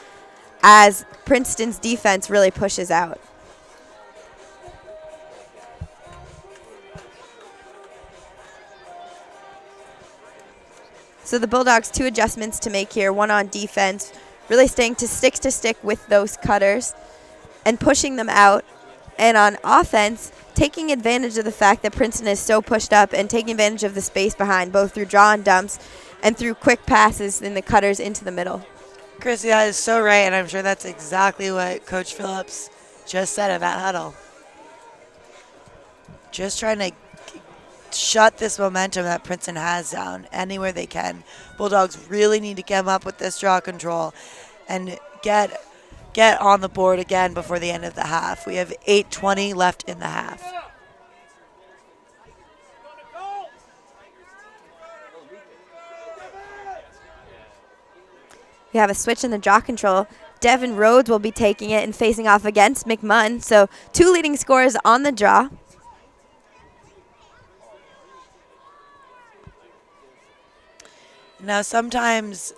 as Princeton's defense really pushes out. So the Bulldogs, 2 adjustments to make here, one on defense, really staying to stick with those cutters and pushing them out. And on offense, taking advantage of the fact that Princeton is so pushed up and taking advantage of the space behind, both through draw and dumps and through quick passes in the cutters into the middle. Chrissy, that is so right, and I'm sure that's exactly what Coach Phillips just said in that huddle. Just trying to shut this momentum that Princeton has down anywhere they can. Bulldogs really need to come up with this draw control and get on the board again before the end of the half. We have 8:20 left in the half. We have a switch in the draw control. Devin Rhodes will be taking it and facing off against McMunn. So 2 leading scorers on the draw. Now, sometimes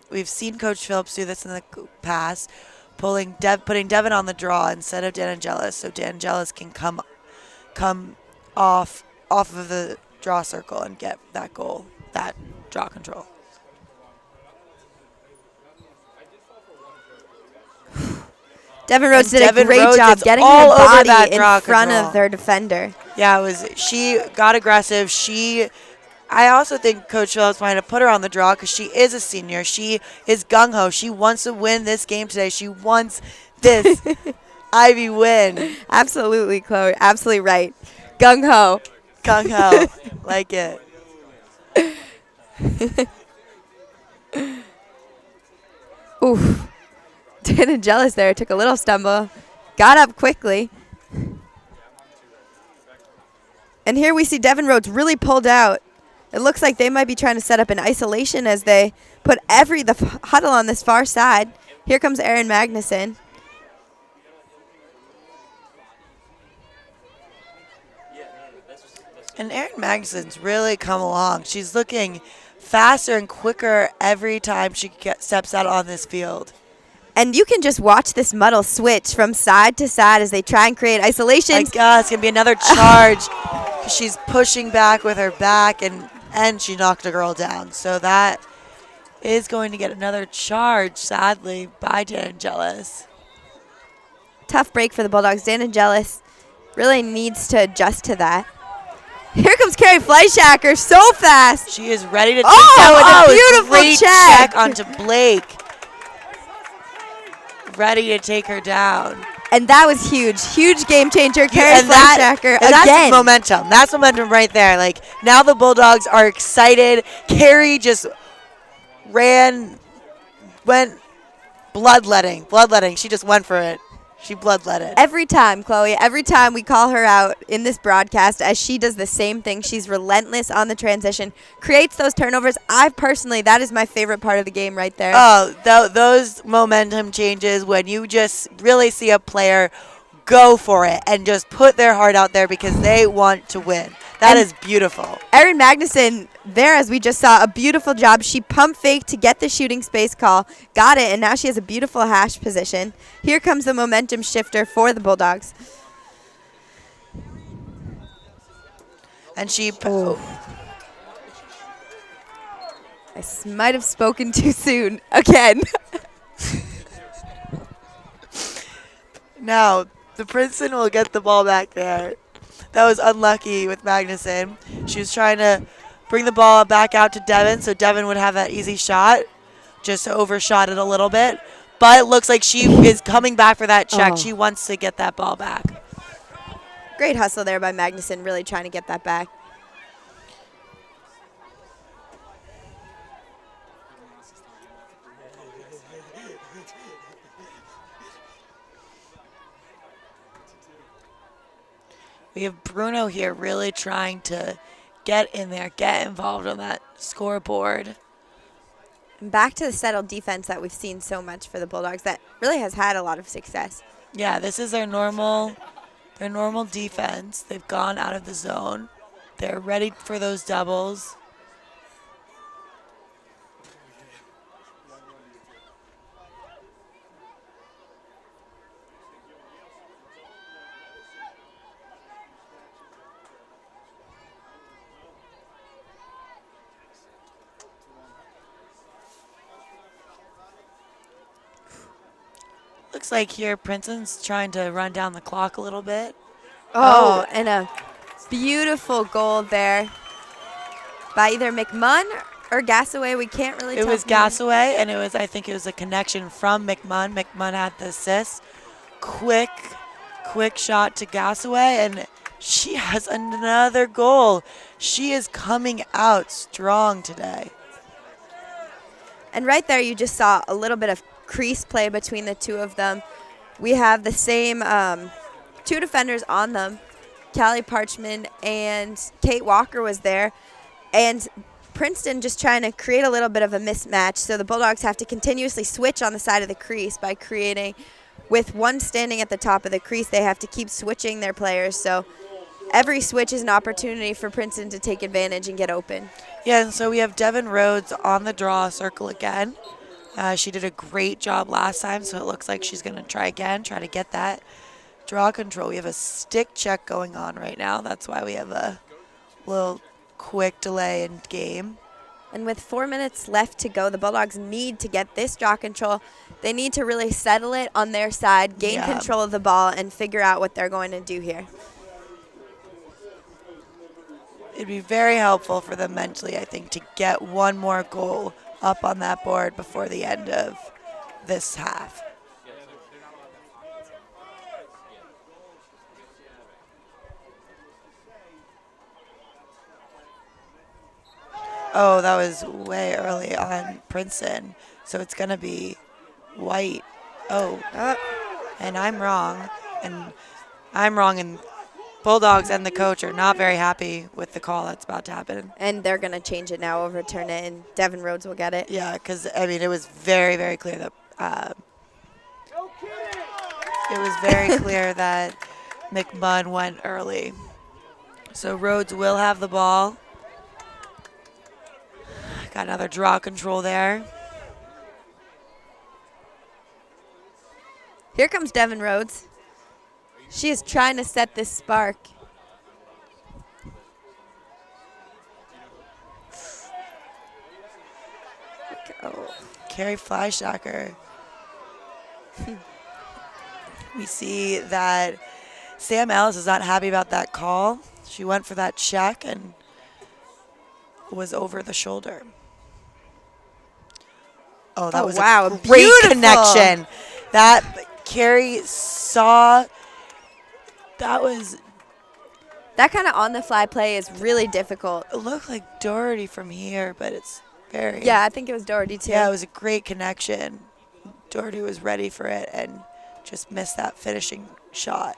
we've seen Coach Phillips do this in the past, putting Devin on the draw instead of Dan Angelis, so Dan Angelis can come off of the draw circle and get that goal, that draw control. Devin Rhodes did a great job getting her body in front of their defender. Yeah, she got aggressive. I also think Coach Phillips wanted to put her on the draw because she is a senior. She is gung-ho. She wants to win this game today. She wants this Ivy win. Absolutely, Chloe. Absolutely right. Gung-ho. Gung-ho. Like it. Oof. Dan Angelis there took a little stumble. Got up quickly. And here we see Devin Rhodes really pulled out. It looks like they might be trying to set up an isolation as they put the huddle on this far side. Here comes Erin Magnuson. And Erin Magnuson's really come along. She's looking faster and quicker every time she steps out on this field. And you can just watch this muddle switch from side to side as they try and create isolations. My God, it's going to be another charge. She's pushing back with her back, and she knocked a girl down. So that is going to get another charge, sadly, by Dan Angelis. Tough break for the Bulldogs. Dan Angelis really needs to adjust to that. Here comes Carrie Fleischacker so fast. She is ready to take Oh, and a beautiful great check. onto Blake. Ready to take her down. And that was huge. Huge game changer. Carrie And Fleischacker again. That's momentum. That's momentum right there. Like, now the Bulldogs are excited. Carrie just went bloodletting. She just went for it. She bloodletted. Every time, Chloe, every time we call her out in this broadcast, as she does the same thing, she's relentless on the transition, creates those turnovers. That is my favorite part of the game right there. Oh, those momentum changes when you just really see a player go for it and just put their heart out there because they want to win. That is beautiful. Erin Magnuson there, as we just saw, a beautiful job. She pump faked to get the shooting space call, got it, and now she has a beautiful hash position. Here comes the momentum shifter for the Bulldogs. And she... I might have spoken too soon again. Now, the Princeton will get the ball back there. That was unlucky with Magnuson. She was trying to bring the ball back out to Devin, so Devin would have that easy shot. Just overshot it a little bit. But it looks like she is coming back for that check. She wants to get that ball back. Great hustle there by Magnuson, really trying to get that back. We have Bruno here really trying to get in there, get involved on that scoreboard. And back to the settled defense that we've seen so much for the Bulldogs that really has had a lot of success. Yeah, this is their normal defense. They've gone out of the zone. They're ready for those doubles. Looks like here Princeton's trying to run down the clock a little bit. Oh, and a beautiful goal there by either McMunn or Gassaway. We can't really tell. It was Gassaway, and I think it was a connection from McMunn. McMunn had the assist. Quick shot to Gassaway, and she has another goal. She is coming out strong today. And right there you just saw a little bit of crease play between the two of them. We have the same two defenders on them. Callie Parchman and Kate Walker was there. And Princeton just trying to create a little bit of a mismatch. So the Bulldogs have to continuously switch on the side of the crease by creating, with one standing at the top of the crease, they have to keep switching their players. So every switch is an opportunity for Princeton to take advantage and get open. Yeah, and so we have Devin Rhodes on the draw circle again. She did a great job last time, so it looks like she's going to try again, try to get that draw control. We have a stick check going on right now. That's why we have a little quick delay in game. And with 4 minutes left to go, the Bulldogs need to get this draw control. They need to really settle it on their side, gain control of the ball, and figure out what they're going to do here. It'd be very helpful for them mentally, I think, to get one more goal up on that board before the end of this half. Oh, that was way early on Princeton, so it's going to be white. Oh, and I'm wrong, and Bulldogs and the coach are not very happy with the call that's about to happen. And they're going to change it now, overturn it, and Devin Rhodes will get it. Yeah, because, it was very, very clear that that McMunn went early. So Rhodes will have the ball. Got another draw control there. Here comes Devin Rhodes. She is trying to set this spark. Oh, Carrie Fleischacker. We see that Sam Ellis is not happy about that call. She went for that check and was over the shoulder. Oh, that was wow, a great beautiful connection. That Carrie saw. That was. That kind of on-the-fly play is really difficult. It looked like Doherty from here, but it's very. Yeah, I think it was Doherty, too. Yeah, it was a great connection. Doherty was ready for it and just missed that finishing shot.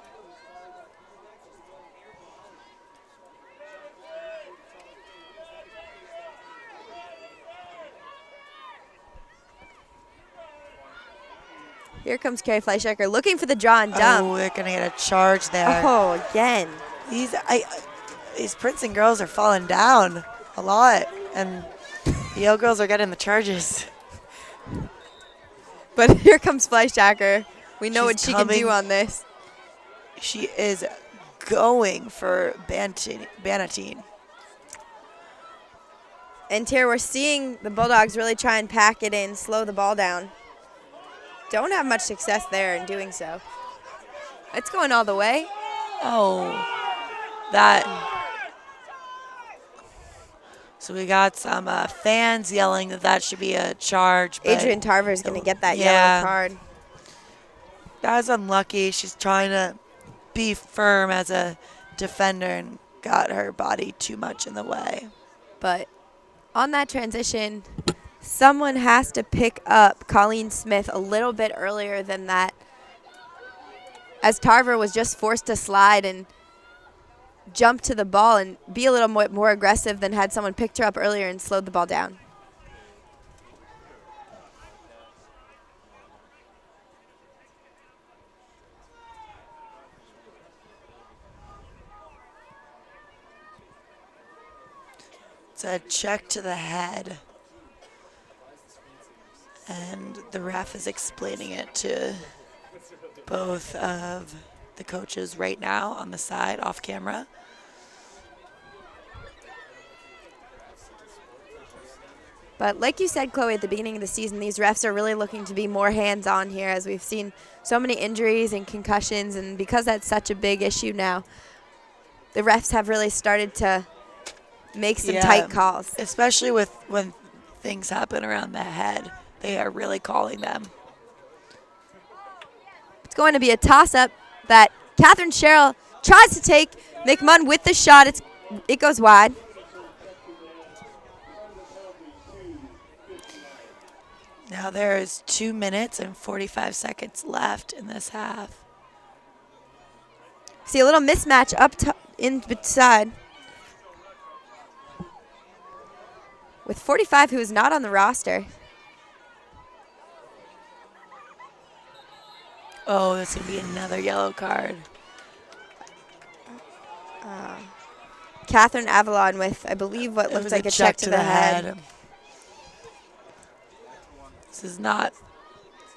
Here comes Carrie Fleischacker looking for the draw and dump. Oh, they're going to get a charge there. Oh, again. These Princeton girls are falling down a lot, and the Yale girls are getting the charges. But here comes Fleischacker. We know She's what she can do on this. She is going for Bannatyne. And here we're seeing the Bulldogs really try and pack it in, slow the ball down. Don't have much success there in doing so. It's going all the way. Oh, that. So we got some fans yelling that should be a charge. Adrian Tarver is going to get that yellow card. That was unlucky. She's trying to be firm as a defender and got her body too much in the way. But on that transition, someone has to pick up Colleen Smith a little bit earlier than that, as Tarver was just forced to slide and jump to the ball and be a little more aggressive than had someone picked her up earlier and slowed the ball down. It's a check to the head. And the ref is explaining it to both of the coaches right now on the side, off camera. But like you said, Chloe, at the beginning of the season, these refs are really looking to be more hands-on here, as we've seen so many injuries and concussions, and because that's such a big issue now, the refs have really started to make some tight calls. Especially with when things happen around the head. They are really calling them. It's going to be a toss-up that Catherine Sherrill tries to take. McMunn with the shot. It goes wide. Now there is 2 minutes and 45 seconds left in this half. See a little mismatch up inside. With 45, who is not on the roster. Oh, that's going to be another yellow card. Catherine Avalon with, I believe, what looks like a check to the head. This is not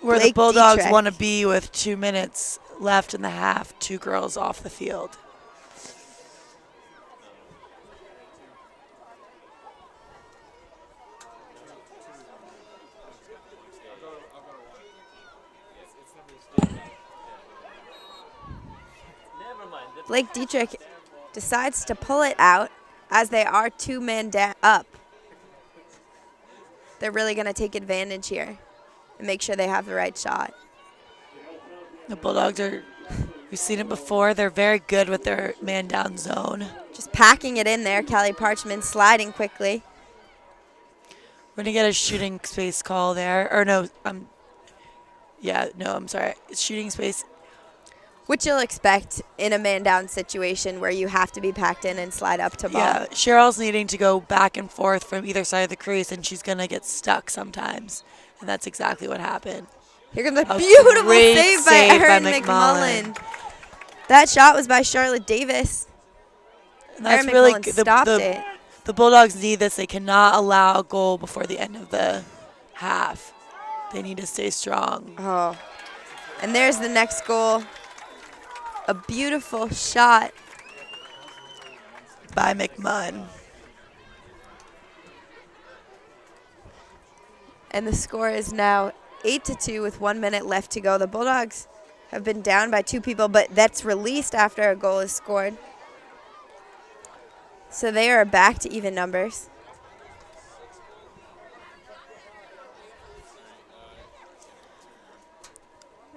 where Blake the Bulldogs Dietrich. want to be with 2 minutes left in the half. 2 girls off the field. Blake Dietrich decides to pull it out as they are 2 men up. They're really going to take advantage here and make sure they have the right shot. The Bulldogs we've seen it before, they're very good with their man down zone. Just packing it in there. Kelly Parchman sliding quickly. We're going to get a shooting space call there. Or no, I'm sorry. It's shooting space. Which you'll expect in a man-down situation where you have to be packed in and slide up to ball. Yeah, Cheryl's needing to go back and forth from either side of the crease, and she's going to get stuck sometimes. And that's exactly what happened. Here comes a beautiful save by Erin McMullen. That shot was by Charlotte Davis. And that's Erin really McMullen stopped it. The Bulldogs need this. They cannot allow a goal before the end of the half. They need to stay strong. Oh, and there's the next goal. A beautiful shot by McMunn. And the score is now 8-2 with 1 minute left to go. The Bulldogs have been down by 2 people, but that's released after a goal is scored. So they are back to even numbers.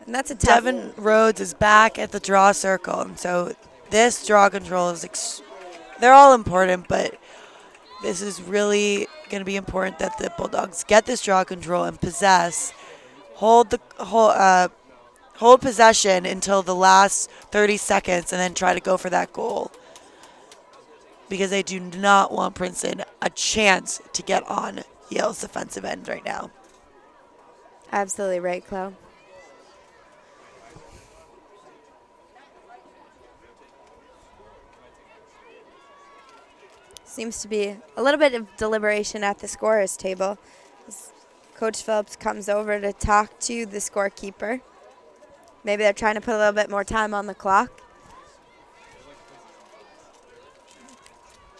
And that's a tough. Devin Rhodes is back at the draw circle, and so this draw control is they're all important, but this is really going to be important that the Bulldogs get this draw control and hold possession until the last 30 seconds, and then try to go for that goal, because they do not want Princeton a chance to get on Yale's defensive end right now. Absolutely right, Chloe. Seems to be a little bit of deliberation at the scorer's table. As Coach Phillips comes over to talk to the scorekeeper. Maybe they're trying to put a little bit more time on the clock.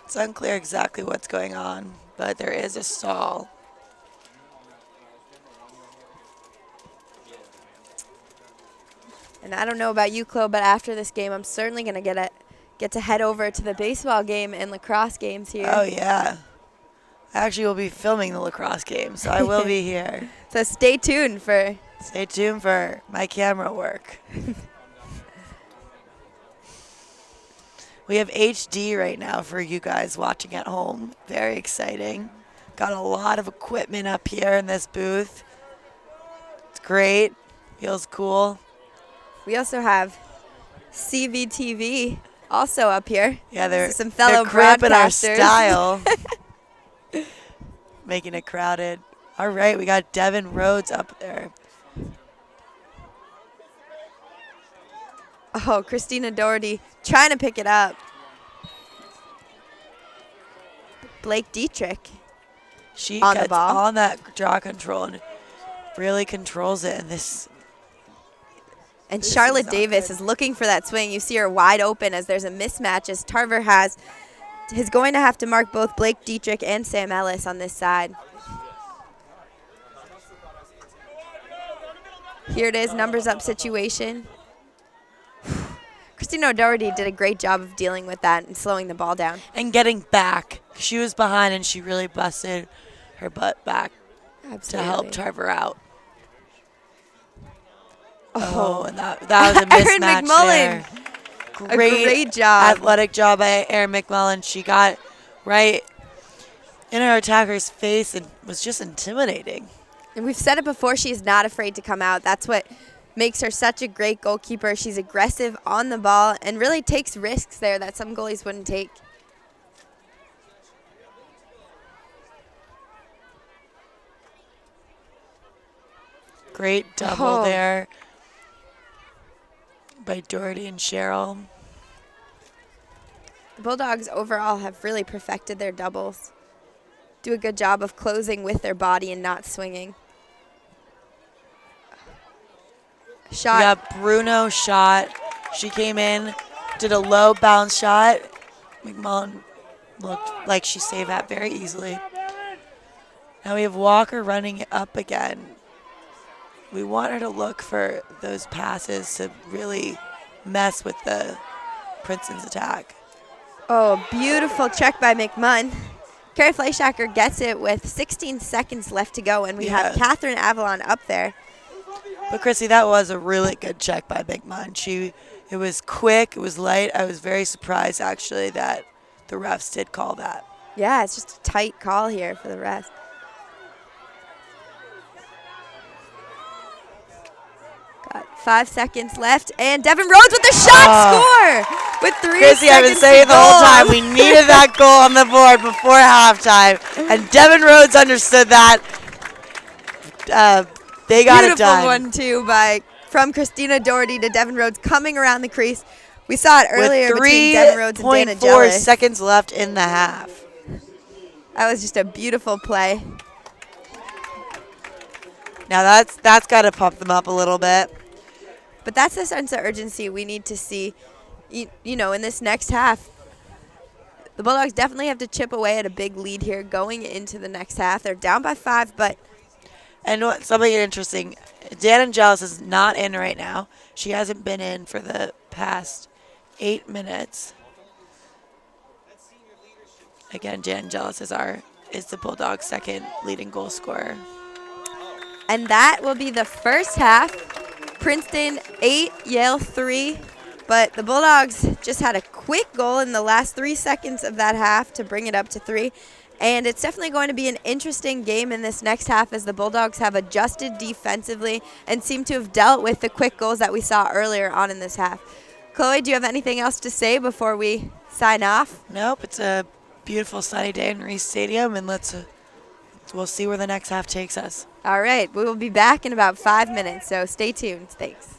It's unclear exactly what's going on, but there is a stall. And I don't know about you, Chloe, but after this game, I'm certainly going to get to head over to the baseball game and lacrosse games here. Oh, yeah. I actually will be filming the lacrosse game, so I will be here. So stay tuned for my camera work. We have HD right now for you guys watching at home. Very exciting. Got a lot of equipment up here in this booth. It's great. Feels cool. We also have CVTV also up here. Yeah, they're some fellow cramping our broadcasters. style. Making it crowded. All right, we got Devin Rhodes up there. Oh, Christina Doherty trying to pick it up. Blake Dietrich She on the gets ball. on that draw control and really controls it. And This Charlotte is Davis awkward. is looking for that swing. You see her wide open as there's a mismatch as Tarver is going to have to mark both Blake Dietrich and Sam Ellis on this side. Here it is, numbers up situation. Christina O'Doherty did a great job of dealing with that and slowing the ball down. And getting back. She was behind, and she really busted her butt back to help Tarver out. Oh, and that was a Erin mismatch McMullen. there. Great job. Athletic job by Erin McMullen. She got right in her attacker's face and was just intimidating. And we've said it before, she's not afraid to come out. That's what makes her such a great goalkeeper. She's aggressive on the ball and really takes risks there that some goalies wouldn't take. Great double there by Doherty and Cheryl. The Bulldogs overall have really perfected their doubles. Do a good job of closing with their body and not swinging. Shot. We got Bruno shot. She came in, did a low bounce shot. McMullen looked like she saved that very easily. Now we have Walker running up again. We want her to look for those passes to really mess with the Princeton's attack. Oh, beautiful check by McMunn. Carrie Fleischacker gets it with 16 seconds left to go, and we have Catherine Avalon up there. But, Chrissy, that was a really good check by McMunn. It was quick. It was light. I was very surprised, actually, that the refs did call that. Yeah, it's just a tight call here for the refs. Got 5 seconds left, and Devin Rhodes with the shot score with 3 Chrissy, seconds I've been saying to the whole go. time we needed that goal on the board before halftime, and Devin Rhodes understood that. They got it done. Beautiful one, too, from Christina Doherty to Devin Rhodes coming around the crease. We saw it earlier between Devin Rhodes and Dana 3.4 Jellis. seconds left in the half. That was just a beautiful play. Now that's got to pump them up a little bit. But that's the sense of urgency we need to see, you know, in this next half. The Bulldogs definitely have to chip away at a big lead here going into the next half. They're down by 5, but... And something interesting, Dana Jellis is not in right now. She hasn't been in for the past 8 minutes. again, Jan Jealous is the Bulldogs' second leading goal scorer. And that will be the first half. Princeton 8, Yale 3. But the Bulldogs just had a quick goal in the last 3 seconds of that half to bring it up to 3. And it's definitely going to be an interesting game in this next half as the Bulldogs have adjusted defensively and seem to have dealt with the quick goals that we saw earlier on in this half. Chloe, do you have anything else to say before we sign off? Nope, it's a beautiful sunny day in Reese Stadium, and we'll see where the next half takes us. All right, we will be back in about 5 minutes, so stay tuned. Thanks.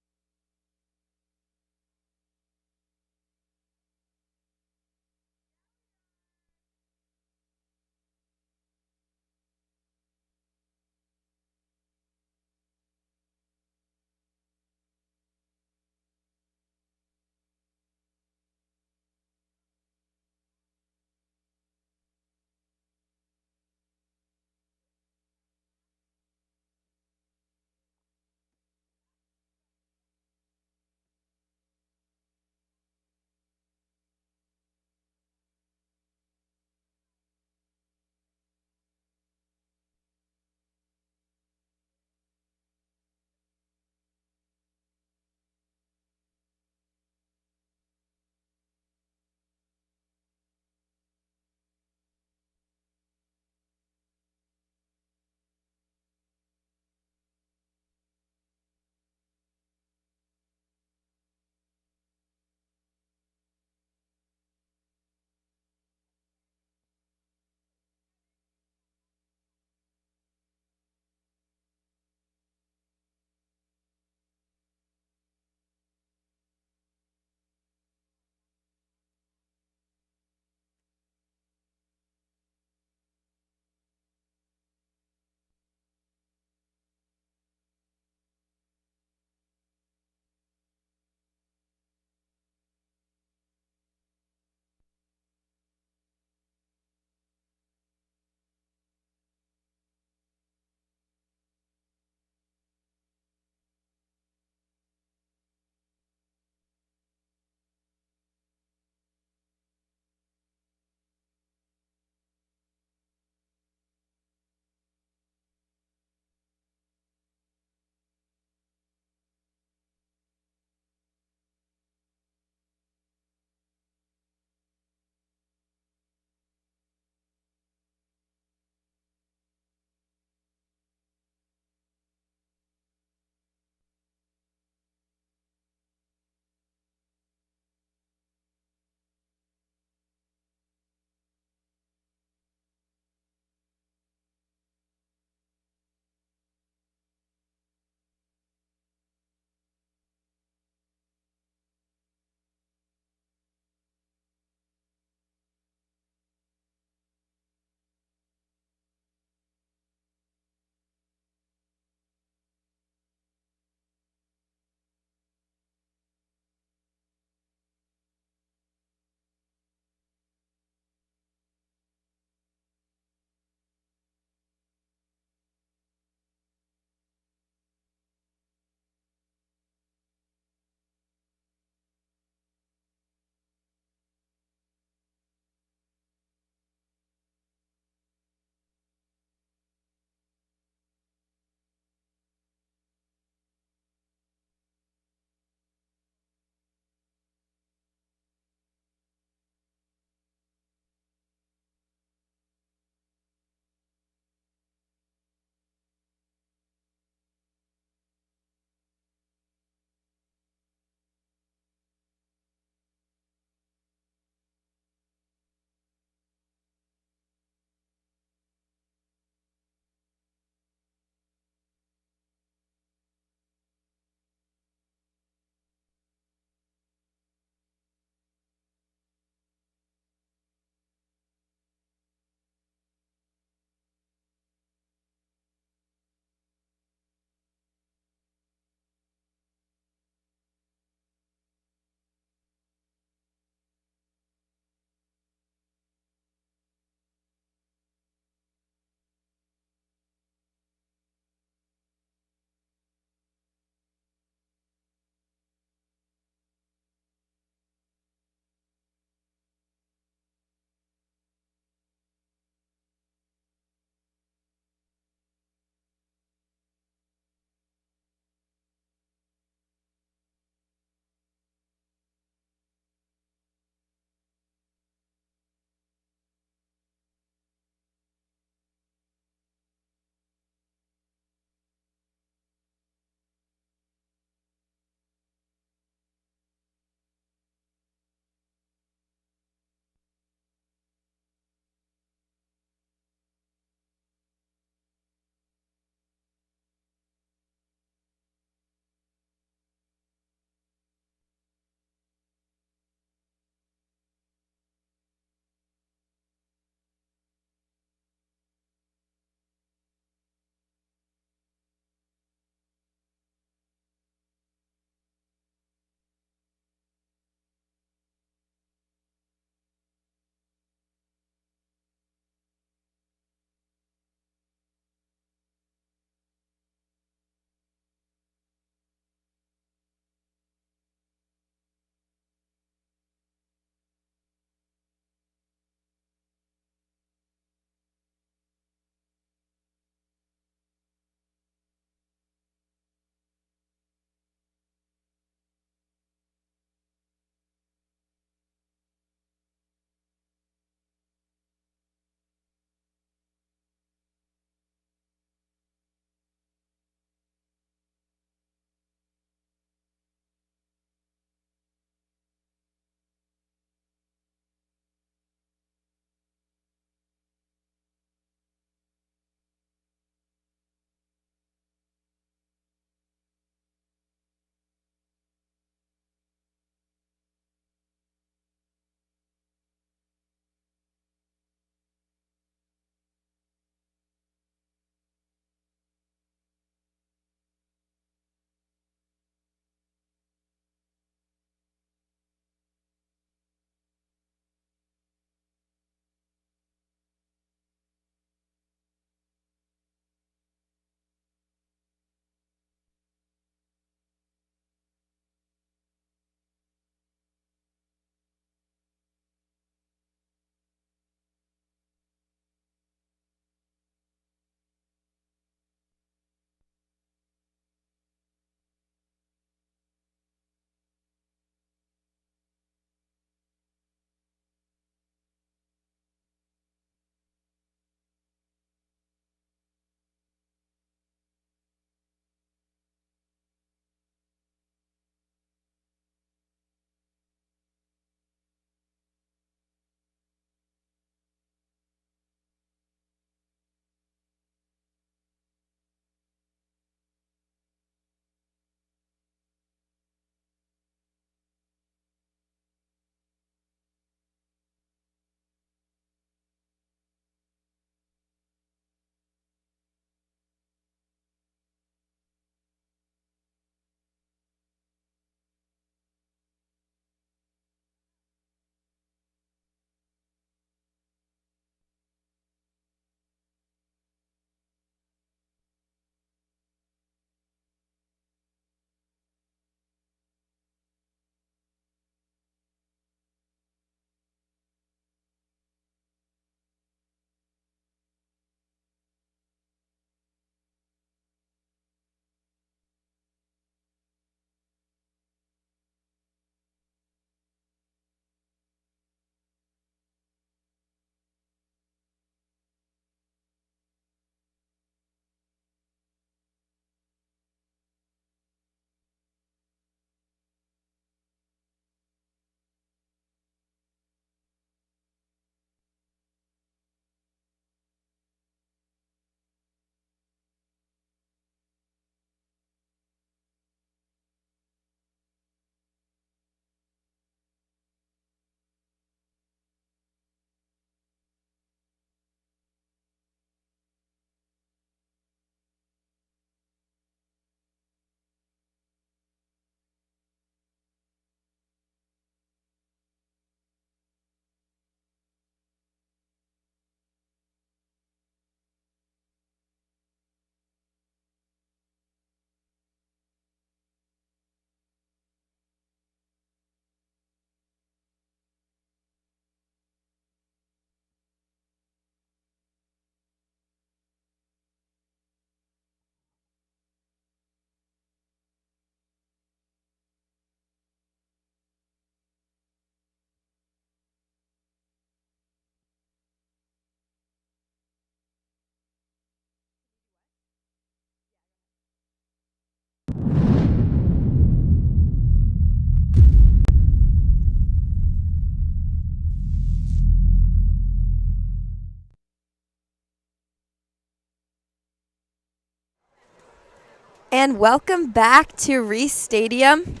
And welcome back to Reese Stadium.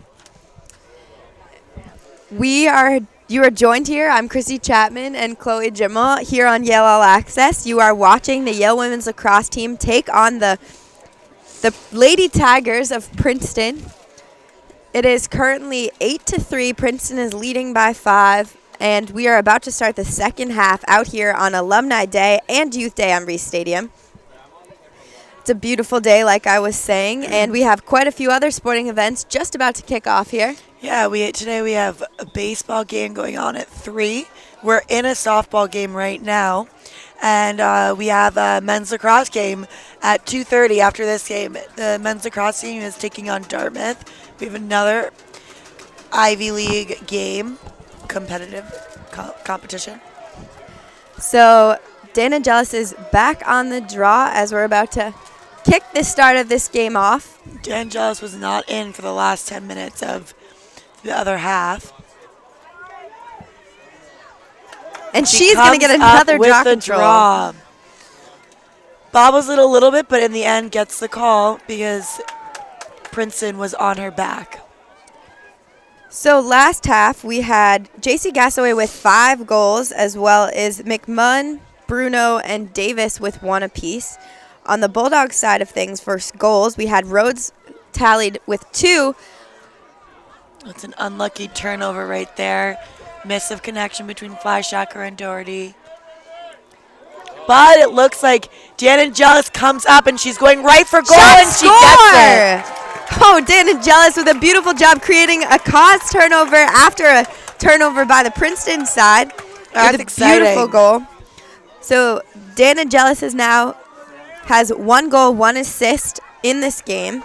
You are joined here. I'm Chrissy Chapman and Chloe Jimmel here on Yale All Access. You are watching the Yale women's lacrosse team take on the Lady Tigers of Princeton. It is currently 8-3. Princeton is leading by 5, and we are about to start the second half out here on Alumni Day and Youth Day on Reese Stadium. It's a beautiful day, like I was saying, and we have quite a few other sporting events just about to kick off here. Yeah, today we have a baseball game going on at 3. We're in a softball game right now, and we have a men's lacrosse game at 2:30 after this game. The men's lacrosse team is taking on Dartmouth. We have another Ivy League game, competitive competition. So Dana Jealous is back on the draw as we're about to kick the start of this game off. Dan Jealous was not in for the last 10 minutes of the other half. And she's going to get another draw control. Bobbles it a little bit, but in the end gets the call because Princeton was on her back. So last half, we had J.C. Gassaway with 5 goals, as well as McMunn, Bruno, and Davis with 1 apiece. On the Bulldogs side of things, for goals, we had Rhodes tallied with 2. It's an unlucky turnover right there. Miss of connection between Flyshacker and Doherty. But it looks like Dana Jealous comes up and she's going right for goal and she gets it. Oh, Dana Jealous with a beautiful job creating a cause turnover after a turnover by the Princeton side. That's with a exciting. Beautiful goal. So Dana Jealous has 1 goal, 1 assist in this game.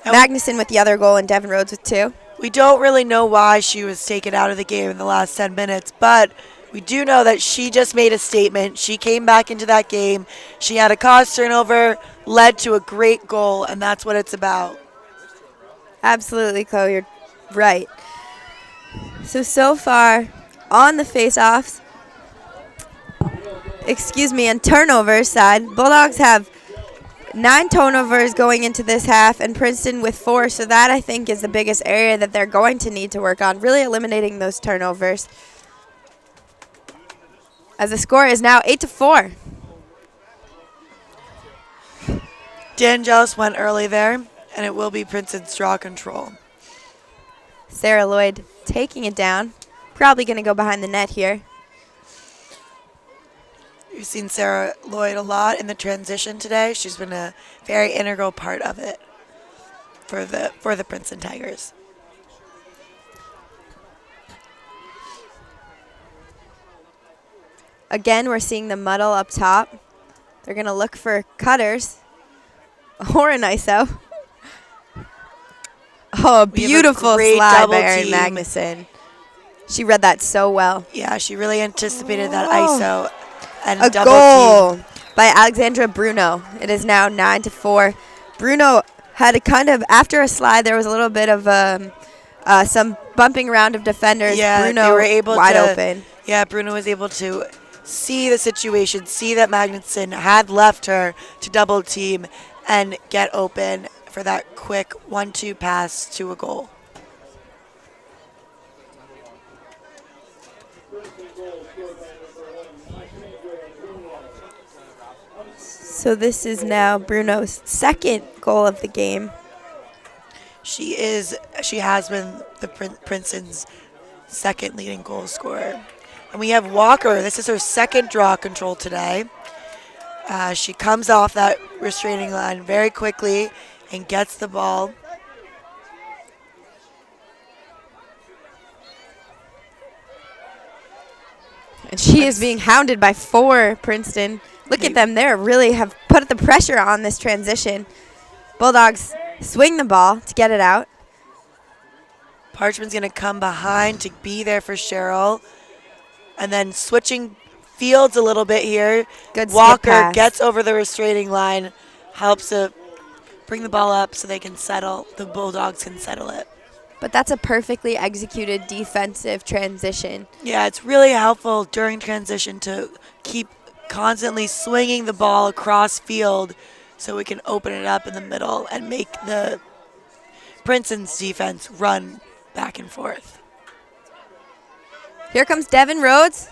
Magnuson with the other goal and Devin Rhodes with 2. We don't really know why she was taken out of the game in the last 10 minutes, but we do know that she just made a statement. She came back into that game. She had a cause turnover, led to a great goal, and that's what it's about. Absolutely, Chloe, you're right. So far on the face-offs, and turnovers side, Bulldogs have 9 turnovers going into this half and Princeton with 4. So that, I think, is the biggest area that they're going to need to work on, really eliminating those turnovers. As the score is now 8-4. Dan Jealous went early there, and it will be Princeton's draw control. Sarah Lloyd taking it down. Probably going to go behind the net here. You've seen Sarah Lloyd a lot in the transition today. She's been a very integral part of it for the Princeton Tigers. Again, we're seeing the muddle up top. They're going to look for cutters or an ISO. Oh, a beautiful slide by Erin Magnuson. She read that so well. Yeah, she really anticipated that ISO. And a goal by Alexandra Bruno. It is now 9-4. Bruno had a kind of, after a slide, there was a little bit of some bumping around of defenders. Yeah, Bruno they were able wide open. Yeah, Bruno was able to see the situation, see that Magnuson had left her to double team and get open for that quick 1-2 pass to a goal. So this is now Bruno's 2nd goal of the game. She has been the Princeton's 2nd leading goal scorer. And we have Walker. This is her 2nd draw control today. She comes off that restraining line very quickly and gets the ball. And she is being hounded by 4 Princeton. Look at them. They really have put the pressure on this transition. Bulldogs swing the ball to get it out. Parchman's going to come behind to be there for Cheryl. And then switching fields a little bit here. Good Walker gets over the restraining line, helps to bring the ball up so they can settle. The Bulldogs can settle it. But that's a perfectly executed defensive transition. Yeah, it's really helpful during transition to keep constantly swinging the ball across field so we can open it up in the middle and make the Princeton's defense run back and forth. Here comes Devin Rhodes.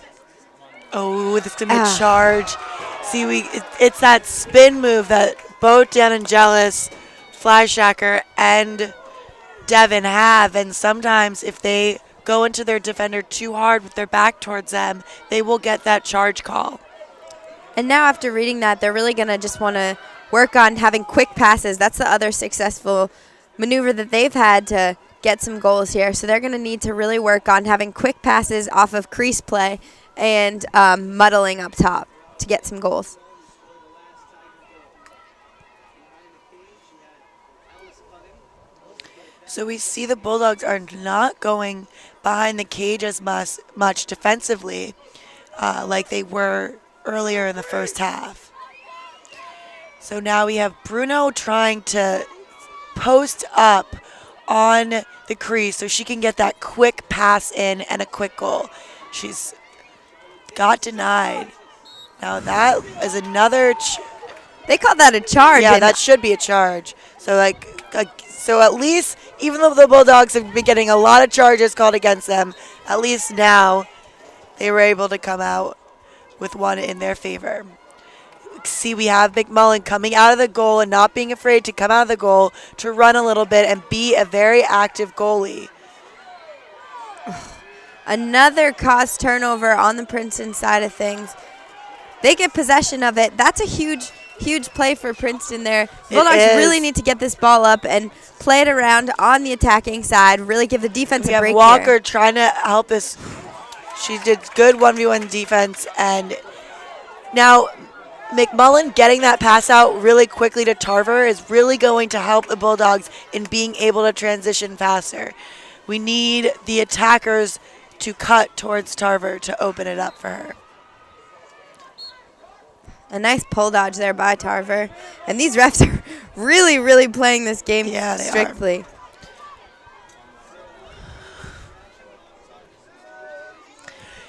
Oh, this going to be a charge. See, it's that spin move that both Dan and Jealous, Flyshacker, and Devin have. And sometimes if they go into their defender too hard with their back towards them, they will get that charge call. And now after reading that, they're really going to just want to work on having quick passes. That's the other successful maneuver that they've had to get some goals here. So they're going to need to really work on having quick passes off of crease play and muddling up top to get some goals. So we see the Bulldogs are not going behind the cage as much defensively like they were earlier in the first half. So now we have Bruno trying to post up on the crease so she can get that quick pass in and a quick goal. She's got denied. Now that is another... They call that a charge. Yeah, that should be a charge. So so at least, even though the Bulldogs have been getting a lot of charges called against them, at least now they were able to come out with one in their favor. See, we have McMullen coming out of the goal and not being afraid to come out of the goal to run a little bit and be a very active goalie. Another caused turnover on the Princeton side of things. They get possession of it. That's a huge play for Princeton there. Bulldogs really need to get this ball up and play it around on the attacking side, really give the defense a break here. We have Walker trying to help us. She did good 1v1 defense, and now McMullen getting that pass out really quickly to Tarver is really going to help the Bulldogs in being able to transition faster. We need the attackers to cut towards Tarver to open it up for her. A nice pull dodge there by Tarver. And these refs are really playing this game strictly.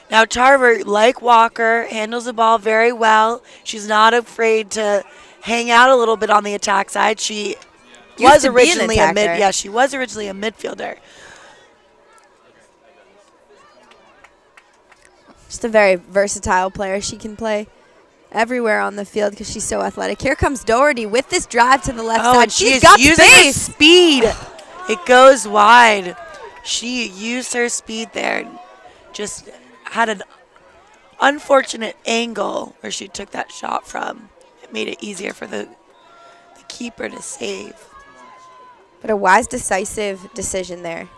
Now Tarver, like Walker, handles the ball very well. She's not afraid to hang out a little bit on the attack side. She was originally a midfielder. Just a very versatile player. She can play everywhere on the field because she's so athletic. Here comes Doherty with this drive to the left side. And she's got using her speed. It goes wide. She used her speed there. Just had an unfortunate angle where she took that shot from. It made it easier for the keeper to save. But a wise, decisive decision there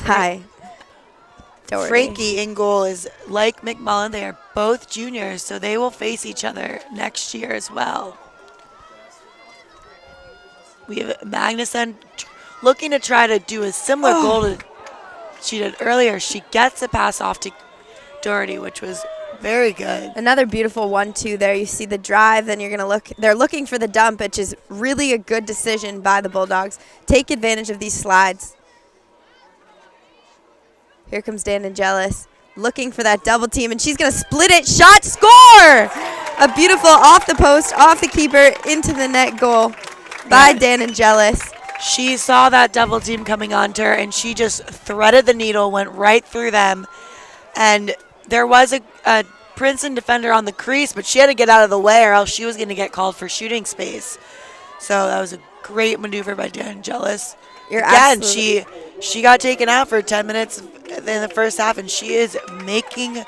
by Doherty. Frankie in goal is like McMullen. They are both juniors, so they will face each other next year as well. We have Magnuson looking to try to do a similar goal to she did earlier. She gets a pass off to Doherty, which was very good. Another beautiful 1-2 there. You see the drive, then you're going to look. They're looking for the dump, which is really a good decision by the Bulldogs. Take advantage of these slides. Here comes Dan Angelis looking for that double team, and she's going to split it. Shot, score! A beautiful off the post, off the keeper, into the net goal by Dan Angelis. She saw that double team coming onto her, and she just threaded the needle, went right through them. And there was a Princeton defender on the crease, but she had to get out of the way or else she was going to get called for shooting space. So that was a great maneuver by Dan Angelis. Again, she got taken out for 10 minutes in the first half, and she is making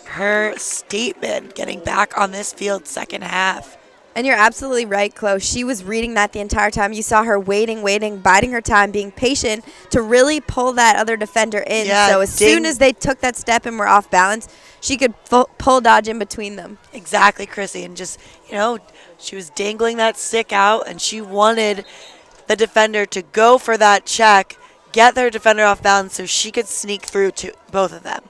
her statement, getting back on this field second half. And you're absolutely right, Chloe. She was reading that the entire time. You saw her waiting, biding her time, being patient to really pull that other defender in. Yeah, so as soon as they took that step and were off balance, she could pull dodge in between them. Exactly, Chrissy. And just, she was dangling that stick out, and she wanted the defender to go for that check, get their defender off balance so she could sneak through to both of them.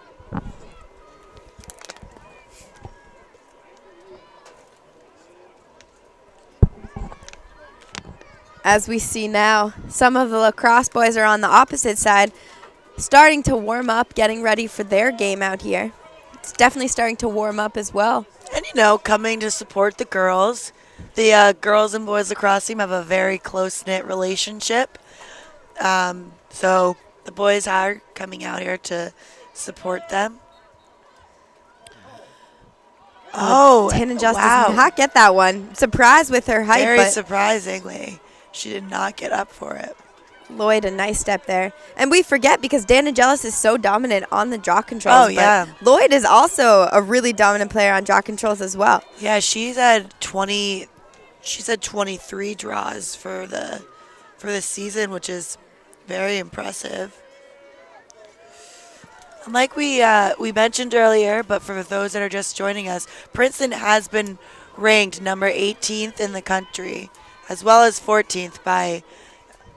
As we see now, some of the Lacrosse boys are on the opposite side, starting to warm up, getting ready for their game out here. It's definitely starting to warm up as well. And, coming to support the girls. The girls and boys lacrosse team have a very close-knit relationship. So the boys are coming out here to support them. Oh, Tana Just wow. does not get that one. Surprised with her height, Very but surprisingly, she did not get up for it. Lloyd, a nice step there. And we forget because Dan Angelis is so dominant on the draw controls. Oh, yeah. But Lloyd is also a really dominant player on draw controls as well. Yeah, she's had 23 draws for the season, which is very impressive. And like we mentioned earlier, but for those that are just joining us, Princeton has been ranked number 18th in the country, as well as 14th by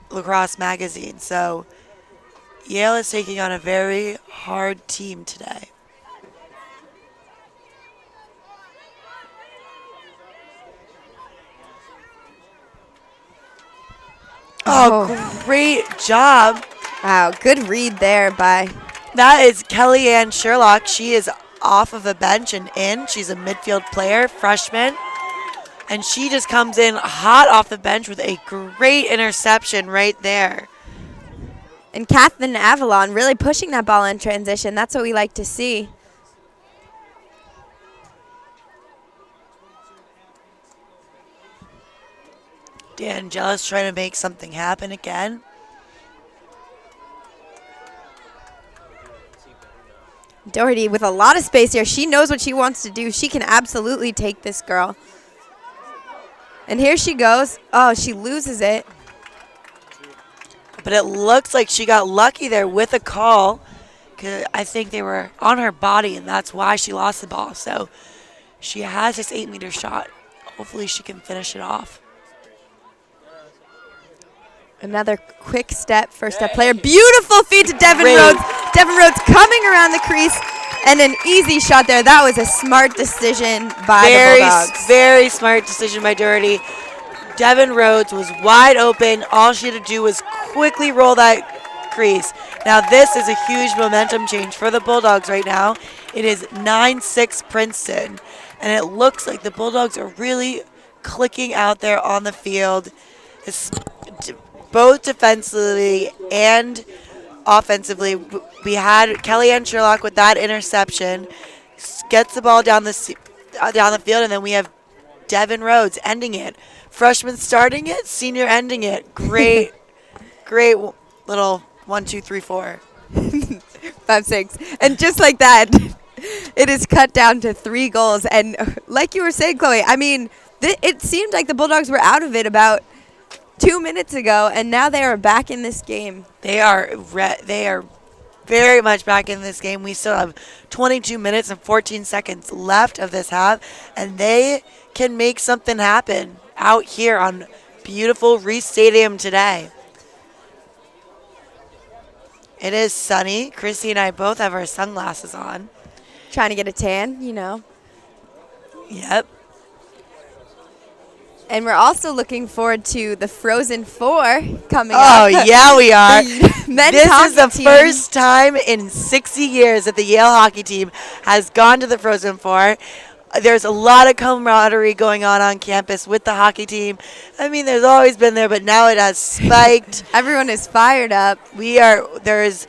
Lacrosse Magazine. So Yale is taking on a very hard team today. Oh, great job. Wow, good read there by... That is Kellyanne Sherlock. She is off of a bench and in. She's a midfield player, freshman. And she just comes in hot off the bench with a great interception right there. And Kathleen Avalon really pushing that ball in transition. That's what we like to see. Dan Jealous trying to make something happen again. Doherty with a lot of space here. She knows what she wants to do. She can absolutely take this girl. And here she goes. Oh, she loses it. But it looks like she got lucky there with a call. 'Cause I think they were on her body, and that's why she lost the ball. So she has this 8-meter shot. Hopefully she can finish it off. Another quick step, first step player. Beautiful feed to Devin Great. Rhodes. Devin Rhodes coming around the crease. And an easy shot there. That was a smart decision by the Bulldogs. Very smart decision by Doherty. Devin Rhodes was wide open. All she had to do was quickly roll that crease. Now this is a huge momentum change for the Bulldogs right now. It is 9-6 Princeton. And it looks like the Bulldogs are really clicking out there on the field. It's both defensively and offensively. We had Kellyanne Sherlock with that interception, gets the ball down the field, and then we have Devin Rhodes ending it. Freshman starting it, senior ending it. Great, great little 1, 2, 3, 4. 5, 6. And just like that, it is cut down to 3 goals. And like you were saying, Chloe, I mean, it seemed like the Bulldogs were out of it about 2 minutes ago, and now they are back in this game. They are very much back in this game. We still have 22 minutes and 14 seconds left of this half, and they can make something happen out here on beautiful Reese Stadium today. It is sunny. Chrissy and I both have our sunglasses on. Trying to get a tan, you know. Yep. And we're also looking forward to the Frozen Four coming up. Oh, yeah, we are. This is the team. first time in 60 years that the Yale hockey team has gone to the Frozen Four. There's a lot of camaraderie going on campus with the hockey team. I mean, there's always been there, but now it has spiked. Everyone is fired up. There's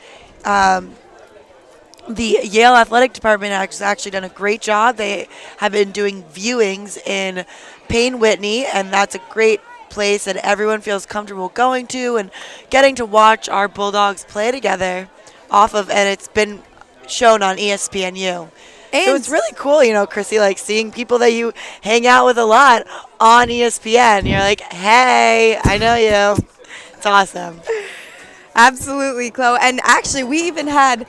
the Yale Athletic Department has actually done a great job. They have been doing viewings in Payne Whitney, and that's a great place that everyone feels comfortable going to and getting to watch our Bulldogs play together off of, and it's been shown on ESPNU. And so it's really cool, Chrissy, like seeing people that you hang out with a lot on ESPN. You're like, hey, I know you. It's awesome. Absolutely, Chloe. And actually, we even had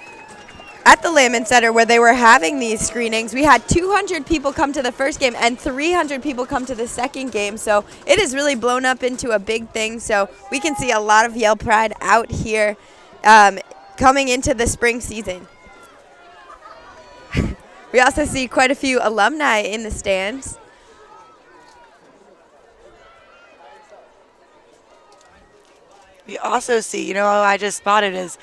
at the Layman Center where they were having these screenings, we had 200 people come to the first game and 300 people come to the second game. So it has really blown up into a big thing. So we can see a lot of Yale pride out here coming into the spring season. We also see quite a few alumni in the stands. We also see, who I just spotted is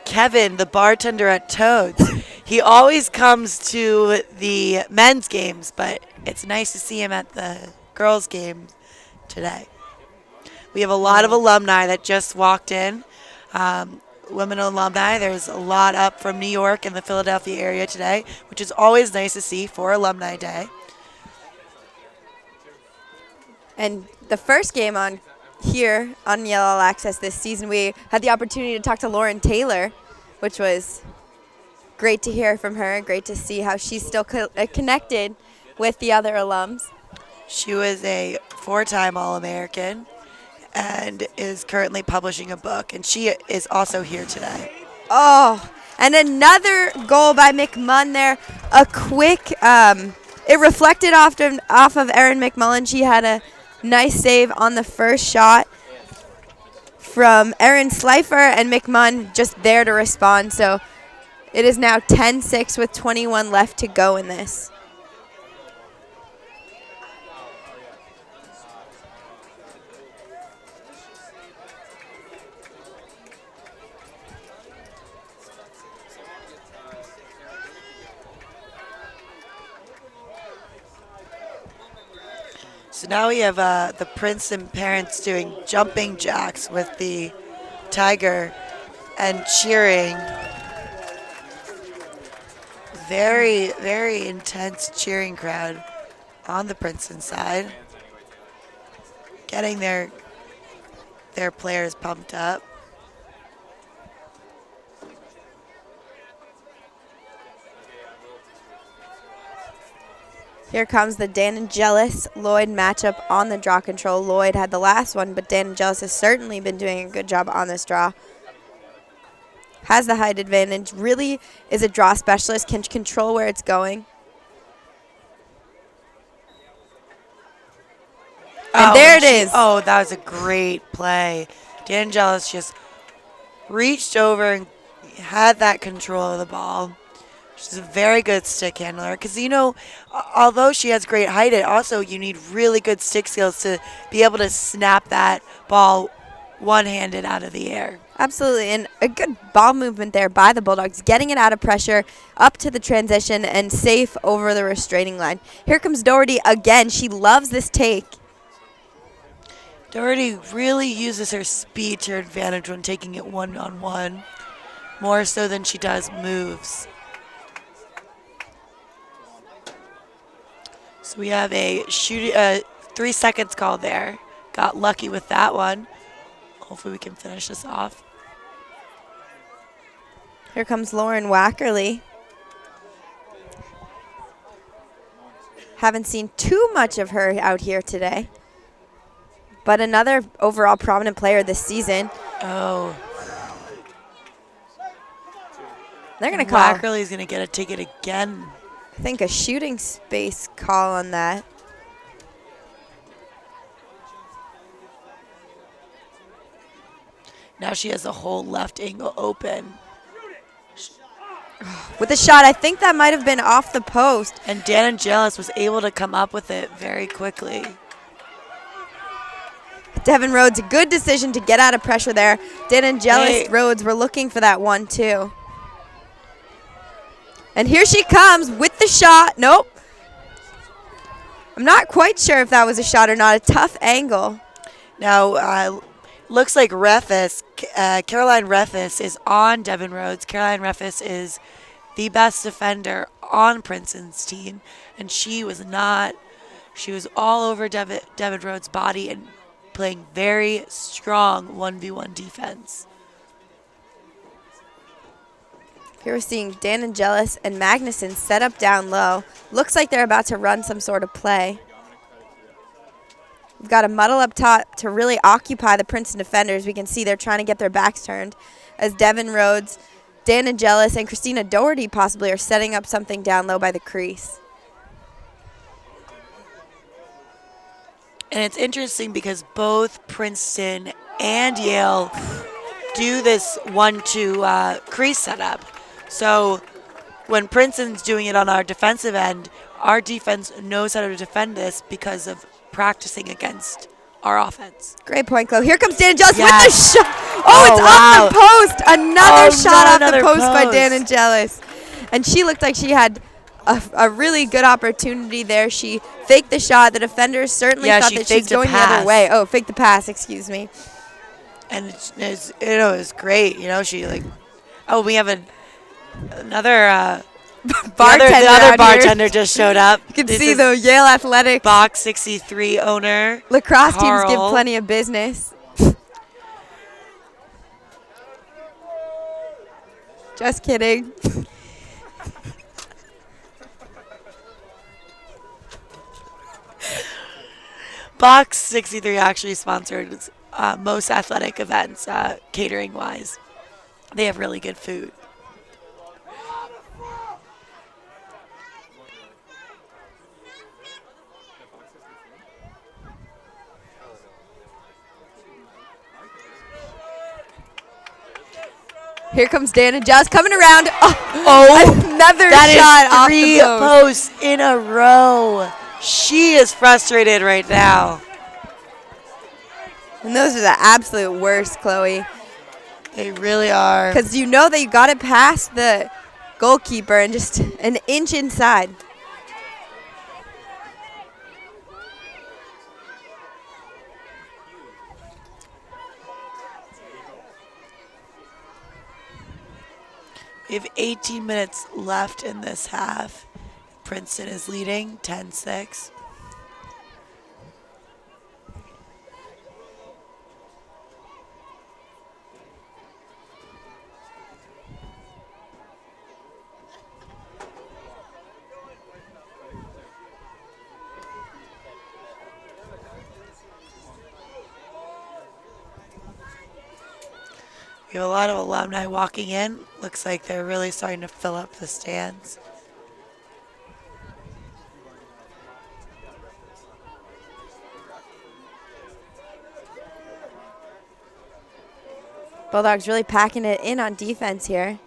Kevin, the bartender at Toads. He always comes to the men's games, but it's nice to see him at the girls game today. We have a lot of alumni that just walked in. Women alumni. There's a lot up from New York and the Philadelphia area today, which is always nice to see for Alumni Day. And the first game on here on Yale All Access this season, we had the opportunity to talk to Lauren Taylor, which was great to hear from her. Great to see how she's still connected with the other alums. She was a 4-time All-American and is currently publishing a book, and she is also here today. Oh, and another goal by McMunn there. A quick, it reflected off of Erin McMullen. She had a nice save on the first shot from Erin Slifer, and McMunn just there to respond. So it is now 10-6 with 21 left to go in this. So now we have the Princeton parents doing jumping jacks with the tiger and cheering. Very, very intense cheering crowd on the Princeton side, getting their players pumped up. Here comes the Dan Angelis-Lloyd matchup on the draw control. Lloyd had the last one, but Dan Angelis has certainly been doing a good job on this draw. Has the height advantage, really is a draw specialist, can control where it's going. And there it is. Oh, that was a great play. Dan Angelis just reached over and had that control of the ball. She's a very good stick handler because, although she has great height, also you need really good stick skills to be able to snap that ball one-handed out of the air. Absolutely, and a good ball movement there by the Bulldogs, getting it out of pressure, up to the transition, and safe over the restraining line. Here comes Doherty again. She loves this take. Doherty really uses her speed to her advantage when taking it one-on-one, more so than she does moves. So we have a 3 seconds call there. Got lucky with that one. Hopefully we can finish this off. Here comes Lauren Wackerly. Haven't seen too much of her out here today. But another overall prominent player this season. Oh. They're going to call. Wackerly's going to get a ticket again. I think a shooting space call on that. Now she has the whole left angle open. With a shot, I think that might have been off the post. And Dan Angelis was able to come up with it very quickly. Devin Rhodes, a good decision to get out of pressure there. Dan Angelis, Rhodes were looking for that 1-2. And here she comes with the shot. Nope. I'm not quite sure if that was a shot or not. A tough angle. Now, looks like Caroline Refus is on Devin Rhodes. Caroline Refus is the best defender on Princeton's team, and she was not. She was all over Devin Rhodes' body and playing very strong 1v1 defense. Here we're seeing Dan Angelis and Magnuson set up down low. Looks like they're about to run some sort of play. We've got a muddle up top to really occupy the Princeton defenders. We can see they're trying to get their backs turned as Devin Rhodes, Dan Angelis, and Christina Doherty possibly are setting up something down low by the crease. And it's interesting because both Princeton and Yale do this 1-2 crease setup. So when Princeton's doing it on our defensive end, our defense knows how to defend this because of practicing against our offense. Great point, Chloe. Here comes Dan Angelis with the Yes. shot. Oh, it's off the post. Another shot off the another post by post. Dan Angelis. And she looked like she had a really good opportunity there. She faked the shot. The defenders certainly thought that she was going the other way. Oh, faked the pass, excuse me. And it was great. She we have another bartender. The other bartender just showed up. You can see the Yale Athletics Box 63 owner. Lacrosse Carl. teams give plenty of business. Just kidding. Box 63 actually sponsored most athletic events, catering-wise. They have really good food. Here comes Dan and Josh coming around. Another shot off the post. 3 posts in a row. She is frustrated right now. And those are the absolute worst, Chloe. They really are. Because you know that you got it past the goalkeeper and just an inch inside. We have 18 minutes left in this half. Princeton is leading 10-6. We have a lot of alumni walking in. Looks like they're really starting to fill up the stands. Bulldogs really packing it in on defense here.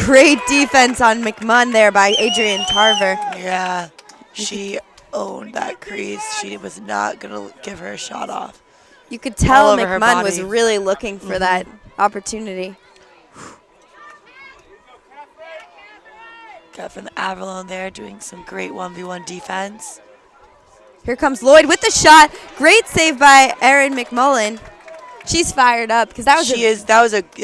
Great defense on McMunn there by Adrian Tarver. Yeah, she owned that crease. She was not going to give her a shot off. You could tell McMunn was really looking for that opportunity. Got from the Avalon there doing some great 1v1 defense. Here comes Lloyd with the shot. Great save by Erin McMullen. She's fired up because that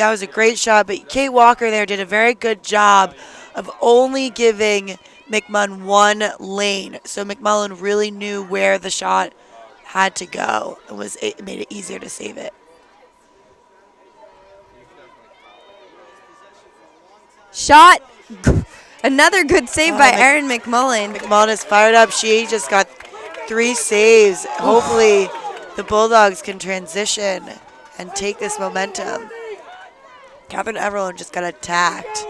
was a great shot, but Kate Walker there did a very good job of only giving McMunn one lane. So McMullen really knew where the shot had to go and it made it easier to save it. Shot. Another good save by Erin McMullen. McMullen is fired up. She just got 3 saves. Hopefully the Bulldogs can transition and take this momentum. Catherine Avalon just got attacked.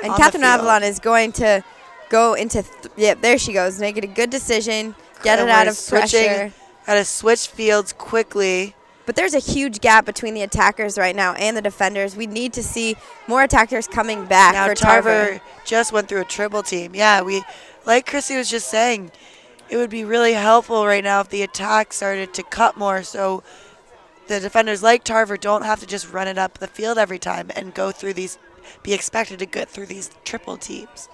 And Catherine Avalon is going to go into, there she goes, make it a good decision, get it out of pressure. Got to switch fields quickly. But there's a huge gap between the attackers right now and the defenders. We need to see more attackers coming back now for Tarver. Just went through a triple team. Yeah, like Chrissy was just saying, it would be really helpful right now if the attack started to cut more so the defenders like Tarver don't have to just run it up the field every time and be expected to get through these triple teams.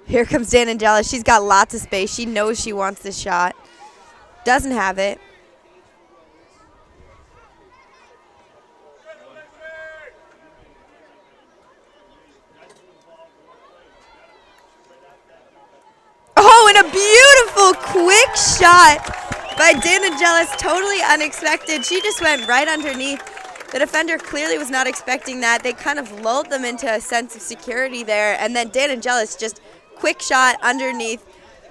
Here comes Dan Angela. She's got lots of space. She knows she wants this shot. Doesn't have it. Oh, and a beautiful quick shot by Dan Angela. Totally unexpected. She just went right underneath. The defender clearly was not expecting that. They kind of lulled them into a sense of security there. And then Dan Angelis just quick shot underneath.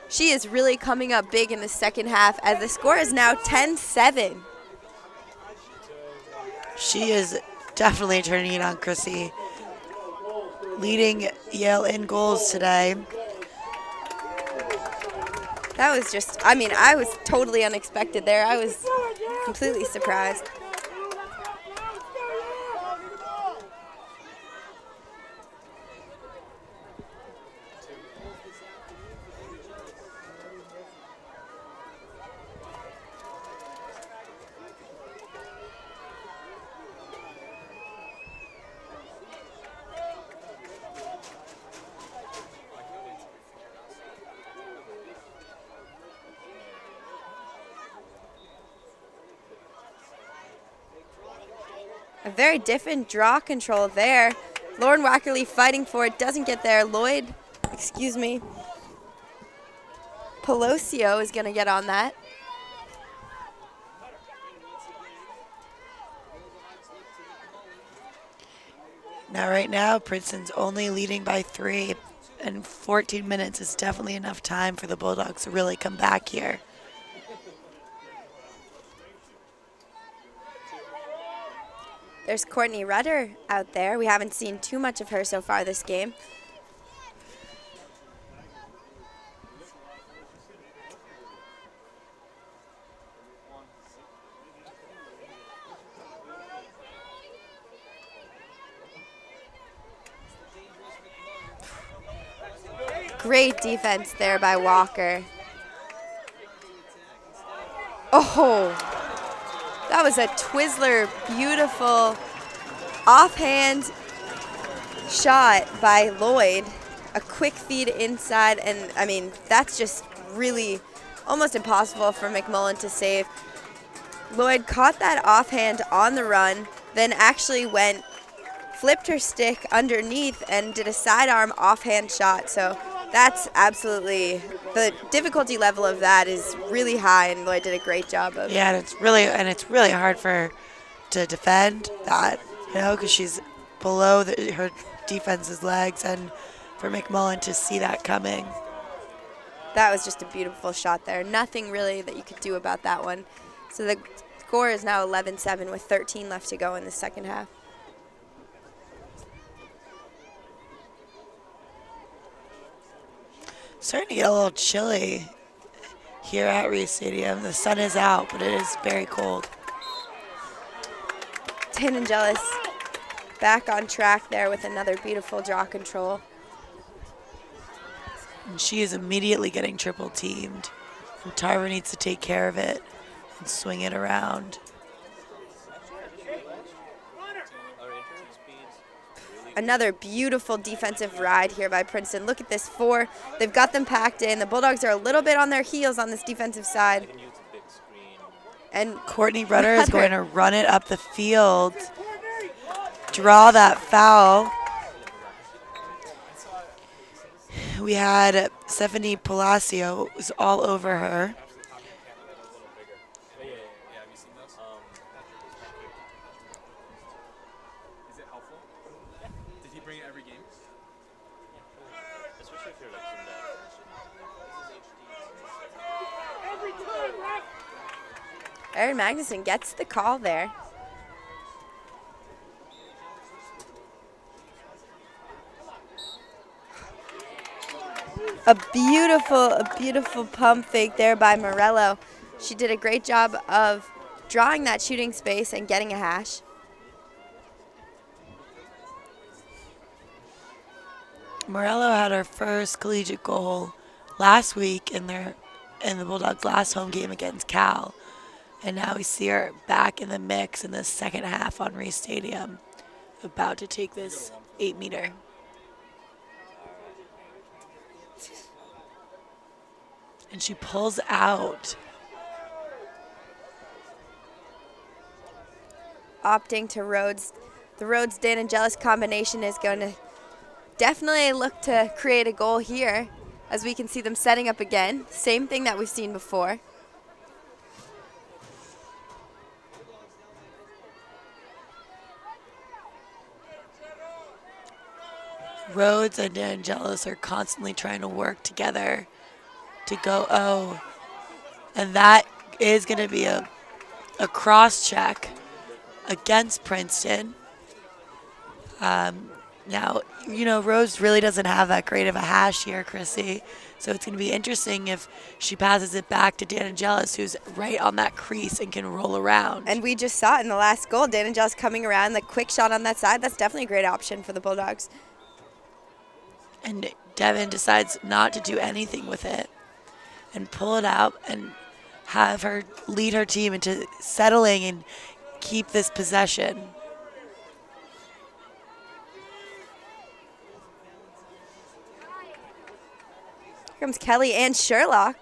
She is really coming up big in the second half as the score is now 10-7. She is definitely turning it on Chrissy. Leading Yale in goals today. That was just, I mean, I was totally unexpected there. I was completely surprised. A very different draw control there. Lauren Wackerly fighting for it, doesn't get there. Lloyd, excuse me, Pelosio is going to get on that. Now, right now, Princeton's only leading by 3, and 14 minutes is definitely enough time for the Bulldogs to really come back here. There's Courtney Rudder out there. We haven't seen too much of her so far this game. Great defense there by Walker. Oh, that was a Twizzler, beautiful offhand shot by Lloyd. A quick feed inside, and I mean, that's just really almost impossible for McMullen to save. Lloyd caught that offhand on the run, then actually flipped her stick underneath and did a sidearm offhand shot. So that's absolutely, the difficulty level of that is really high, and Lloyd did a great job of. Yeah, and it's really hard for her to defend that, because she's below her defense's legs, and for McMullen to see that coming. That was just a beautiful shot there. Nothing really that you could do about that one. So the score is now 11-7 with 13 left to go in the second half. Starting to get a little chilly here at Reese Stadium. The sun is out, but it is very cold. Dan Angelis back on track there with another beautiful draw control. And she is immediately getting triple teamed. And Tarver needs to take care of it and swing it around. Another beautiful defensive ride here by Princeton. Look at this 4. They've got them packed in. The Bulldogs are a little bit on their heels on this defensive side. And Courtney Rudder is going to run it up the field, draw that foul. We had Stephanie Palacio was all over her. Erin Magnuson gets the call there. A beautiful pump fake there by Morello. She did a great job of drawing that shooting space and getting a hash. Morello had her first collegiate goal last week in the Bulldogs' last home game against Cal. And now we see her back in the mix in the second half on Reese Stadium, about to take this 8-meter. And she pulls out. Opting to Rhodes. The Rhodes-Dan Angelis combination is going to definitely look to create a goal here, as we can see them setting up again. Same thing that we've seen before. Rhodes and Angelis are constantly trying to work together to go and that is going to be a cross check against Princeton. Now, Rose really doesn't have that great of a hash here, Chrissy. So it's going to be interesting if she passes it back to Dan Angelis, who's right on that crease and can roll around. And we just saw it in the last goal. Dan Angelis coming around, the quick shot on that side. That's definitely a great option for the Bulldogs. And Devin decides not to do anything with it and pull it out and have her lead her team into settling and keep this possession. Here comes Kelly and Sherlock.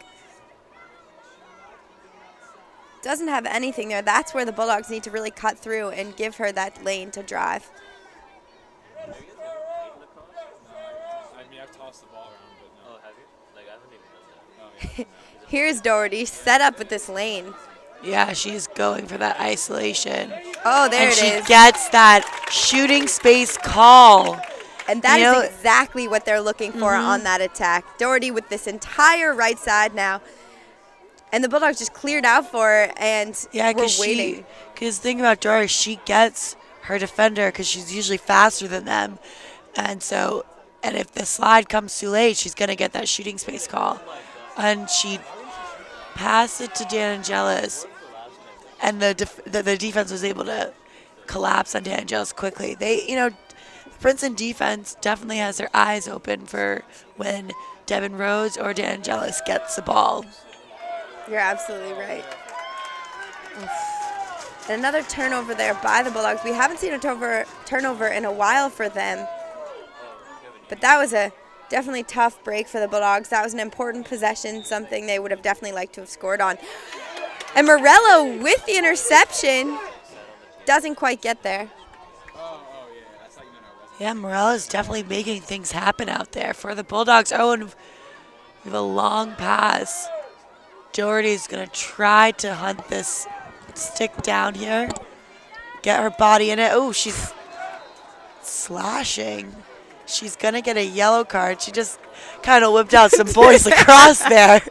Doesn't have anything there. That's where the Bulldogs need to really cut through and give her that lane to drive. I've tossed the ball around, but no. Oh, have you? Like, I haven't even done that. Oh, yeah. Here's Doherty set up with this lane. Yeah, she's going for that isolation. Oh, there it is. And she gets that shooting space call. And that is exactly what they're looking for on that attack. Doherty with this entire right side now. And the Bulldogs just cleared out for her, and we're waiting. Because the thing about Doherty, she gets her defender because she's usually faster than them. And if the slide comes too late, she's going to get that shooting space call. And she passed it to Dan Angelis, and the defense was able to collapse on Dan Angelis quickly. The Princeton defense definitely has their eyes open for when Devin Rose or Dan Angelis gets the ball. You're absolutely right. And another turnover there by the Bulldogs. We haven't seen a turnover in a while for them. But that was a definitely tough break for the Bulldogs. That was an important possession, something they would have definitely liked to have scored on. And Morello with the interception doesn't quite get there. Yeah, Morello's definitely making things happen out there for the Bulldogs. Oh, and we have a long pass. Doherty's going to try to hunt this stick down here. Get her body in it. Oh, she's slashing. She's going to get a yellow card. She just kind of whipped out some boys lacrosse there.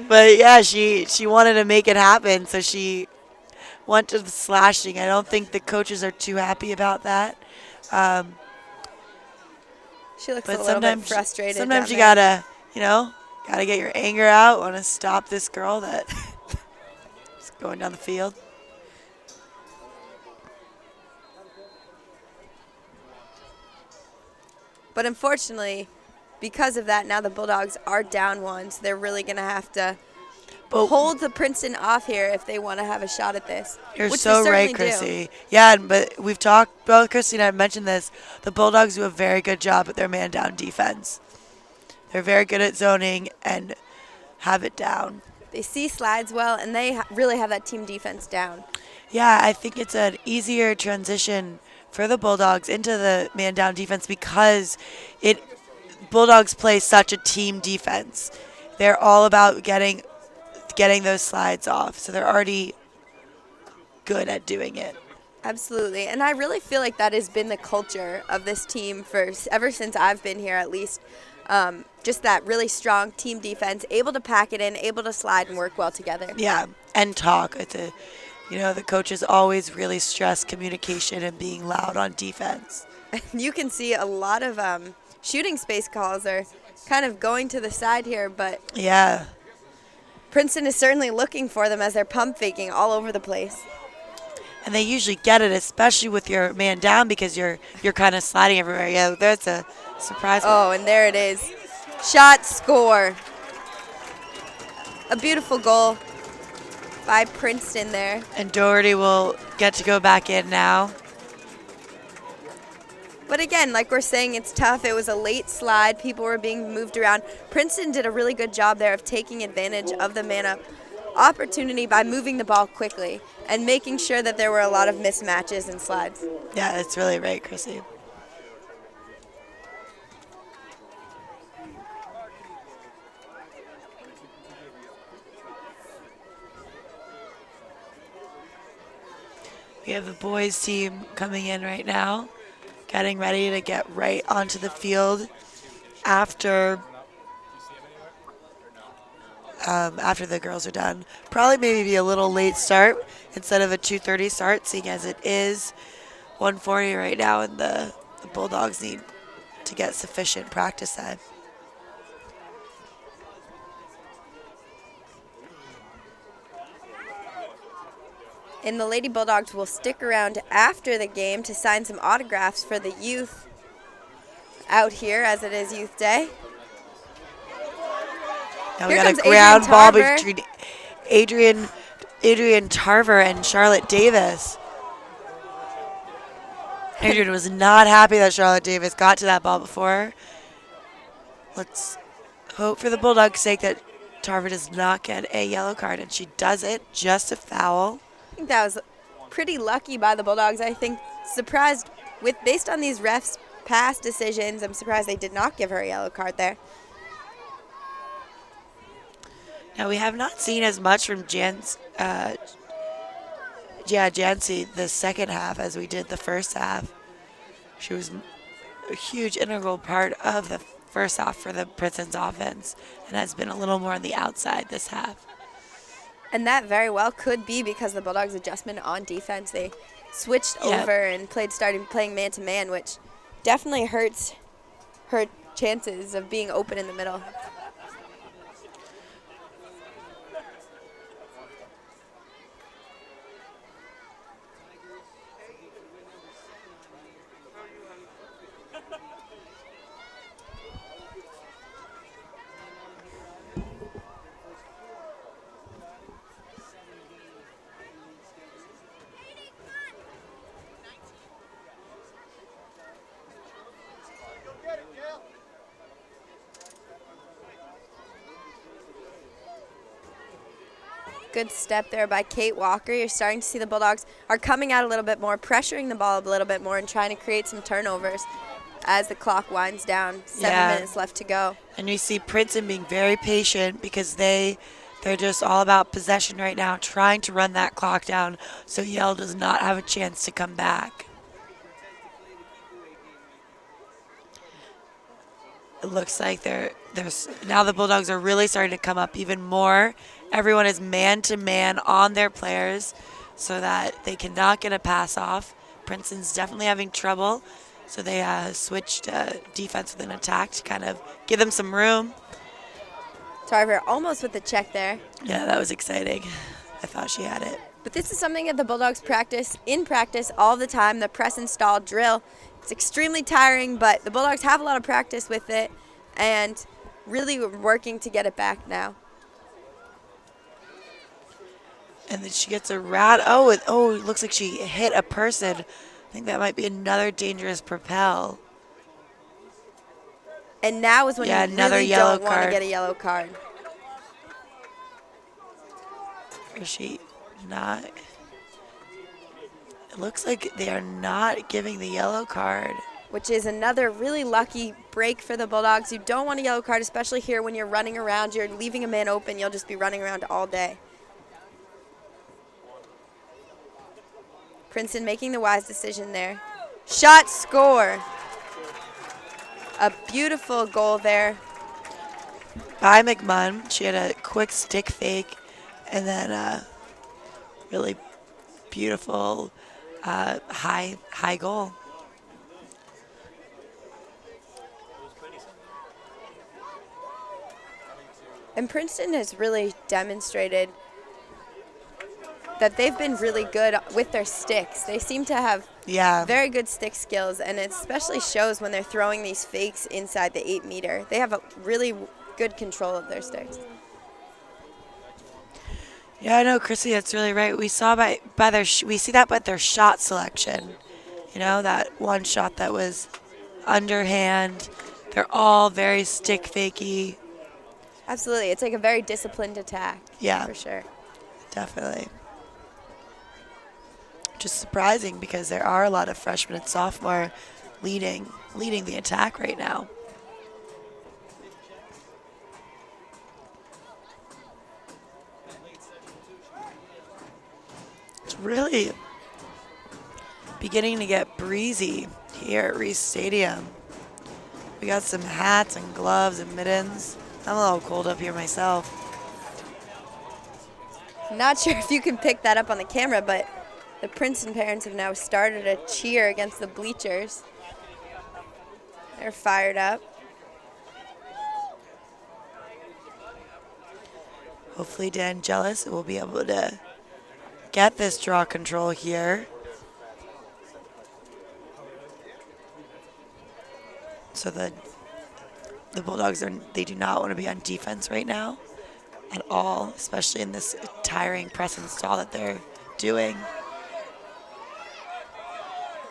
But, yeah, she wanted to make it happen, so she went to the slashing. I don't think the coaches are too happy about that. She looks a little bit frustrated. Sometimes you got to, gotta get your anger out. Want to stop this girl that's going down the field. But unfortunately, because of that, now the Bulldogs are down one, so they're really going to have to hold the Princeton off here if they want to have a shot at this. You're so right, Chrissy. Yeah, but we've talked, both Chrissy and I mentioned this, the Bulldogs do a very good job at their man-down defense. They're very good at zoning and have it down. They see slides well, and they really have that team defense down. Yeah, I think it's an easier transition for the Bulldogs into the man-down defense because Bulldogs play such a team defense. They're all about getting those slides off, so they're already good at doing it. Absolutely, and I really feel like that has been the culture of this team ever since I've been here, at least. Just that really strong team defense, able to pack it in, able to slide and work well together. Yeah, and talk. The coaches always really stress communication and being loud on defense. You can see a lot of shooting space calls are kind of going to the side here, but yeah, Princeton is certainly looking for them as they're pump faking all over the place. And they usually get it, especially with your man down because you're kind of sliding everywhere. Yeah, that's a surprise. Oh, and there it is. Shot, score. A beautiful goal by Princeton there. And Doherty will get to go back in now. But again, like we're saying, it's tough. It was a late slide. People were being moved around. Princeton did a really good job there of taking advantage of the man-up opportunity by moving the ball quickly and making sure that there were a lot of mismatches and slides. Yeah, that's really right, Chrissy. We have the boys team coming in right now, getting ready to get right onto the field after the girls are done. Probably maybe be a little late start instead of a 2:30 start, seeing as it is 140 right now, and the Bulldogs need to get sufficient practice time. And the Lady Bulldogs will stick around after the game to sign some autographs for the youth out here, as it is Youth Day. Now we Here got a comes ground Adrian ball Tarver. between Adrian Tarver and Charlotte Davis. Adrian was not happy that Charlotte Davis got to that ball before. Let's hope for the Bulldogs' sake that Tarver does not get a yellow card, and she does it, just a foul. I think that was pretty lucky by the Bulldogs. I think surprised based on these refs' past decisions, I'm surprised they did not give her a yellow card there. Now, we have not seen as much from Jancy the second half as we did the first half. She was a huge integral part of the first half for the Princeton's offense and has been a little more on the outside this half. And that very well could be because the Bulldogs' adjustment on defense. They switched over and started playing man-to-man, which definitely hurts her chances of being open in the middle. Good step there by Kate Walker. You're starting to see the Bulldogs are coming out a little bit more, pressuring the ball a little bit more and trying to create some turnovers as the clock winds down. 7 minutes left to go. And you see Princeton being very patient because they're just all about possession right now, trying to run that clock down so Yale does not have a chance to come back. It looks like there's now the Bulldogs are really starting to come up even more. Everyone is man-to-man on their players so that they cannot get a pass off. Princeton's definitely having trouble, so they switched defense with an attack to kind of give them some room. Tarver almost with the check there. Yeah, that was exciting. I thought she had it. But this is something that the Bulldogs practice all the time, the press and stall drill. It's extremely tiring, but the Bulldogs have a lot of practice with it and really working to get it back now. And then she gets a rat. It looks like she hit a person. I think that might be another dangerous propel. And now is when you really don't want to get a yellow card. Is she not? It looks like they are not giving the yellow card. Which is another really lucky break for the Bulldogs. You don't want a yellow card, especially here when you're running around. You're leaving a man open. You'll just be running around all day. Princeton making the wise decision there. Shot, score. A beautiful goal there. By McMunn. She had a quick stick fake and then a really beautiful high goal. And Princeton has really demonstrated that they've been really good with their sticks. They seem to have very good stick skills, and it especially shows when they're throwing these fakes inside the 8 meter. They have a really good control of their sticks. Yeah, I know, Chrissy, that's really right. We saw we see that by their shot selection. You know, that one shot that was underhand. They're all very stick fakey. Absolutely. It's like a very disciplined attack. Yeah. For sure. Definitely. Just surprising because there are a lot of freshmen and sophomore leading the attack right now. It's really beginning to get breezy here at Reese Stadium. We got some hats and gloves and mittens. I'm a little cold up here myself. Not sure if you can pick that up on the camera, but The Princeton parents have now started a cheer against the bleachers. They're fired up. Hopefully DeAngelis will be able to get this draw control here. So the Bulldogs they do not want to be on defense right now at all, especially in this tiring press and stall that they're doing.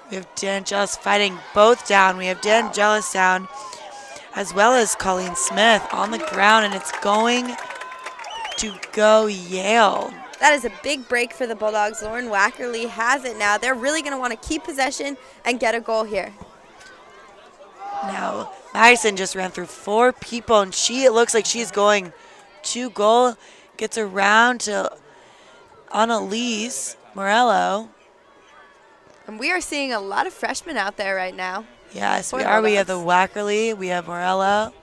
We have DeAngelis fighting both down. We have DeAngelis down as well as Colleen Smith on the ground, and it's going to go Yale. That is a big break for the Bulldogs. Lauren Wackerly has it now. They're really going to want to keep possession and get a goal here. Now, Madison just ran through 4 people, and it looks like she's going to goal. Gets around to Annalise Morello. And we are seeing a lot of freshmen out there right now. Yes, we are. We have the Wackerly. We have Morello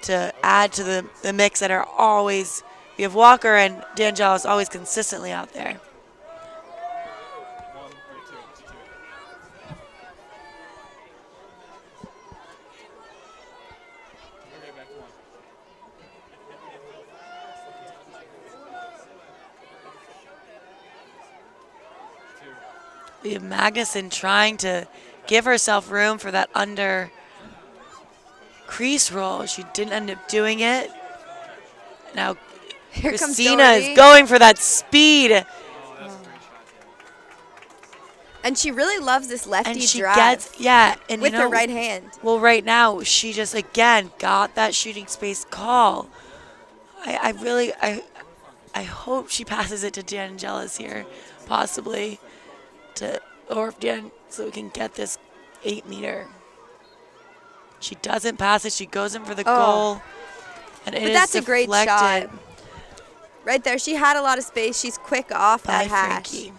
to add to the mix that are always. We have Walker and DeAngelis always consistently out there. We have Magnuson trying to give herself room for that under crease roll. She didn't end up doing it. Now Here Christina comes is going for that speed. And she really loves this lefty And she drive. and with her right hand. Well, right now she just again got that shooting space call. I hope she passes it to DeAngelis here, possibly, so we can get this 8-meter. She doesn't pass it. She goes in for the goal, and it is that's a great deflected. shot. Right there, she had a lot of space. She's quick off that hash. Frankie.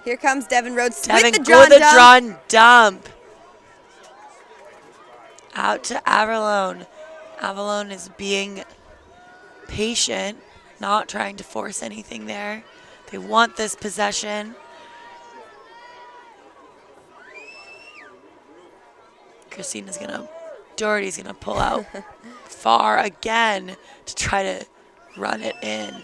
Here comes Devin Rhodes Devin with the drawn dump. Out to Avalone. Avalone is being patient, not trying to force anything there. They want this possession. Doherty's gonna pull out far again to try to run it in.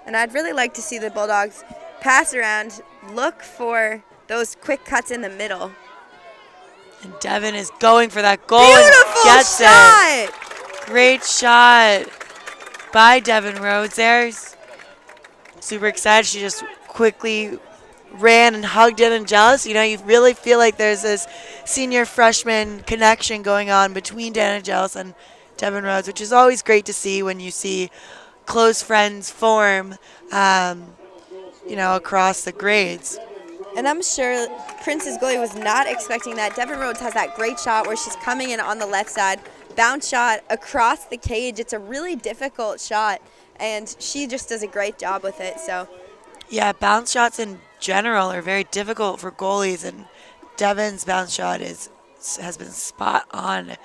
And I'd really like to see the Bulldogs pass around, look for those quick cuts in the middle. And Devin is going for that goal Beautiful and gets shot! it. Great shot by Devin Rhodes there. Super excited. She just quickly ran and hugged DeAngelis. You really feel like there's this senior freshman connection going on between DeAngelis and Devin Rhodes, which is always great to see when you see close friends form, across the grades. And I'm sure Prince's goalie was not expecting that. Devin Rhodes has that great shot where she's coming in on the left side, bounce shot across the cage. It's a really difficult shot, and she just does a great job with it. So, yeah, bounce shots in general are very difficult for goalies, and Devin's bounce shot has been spot on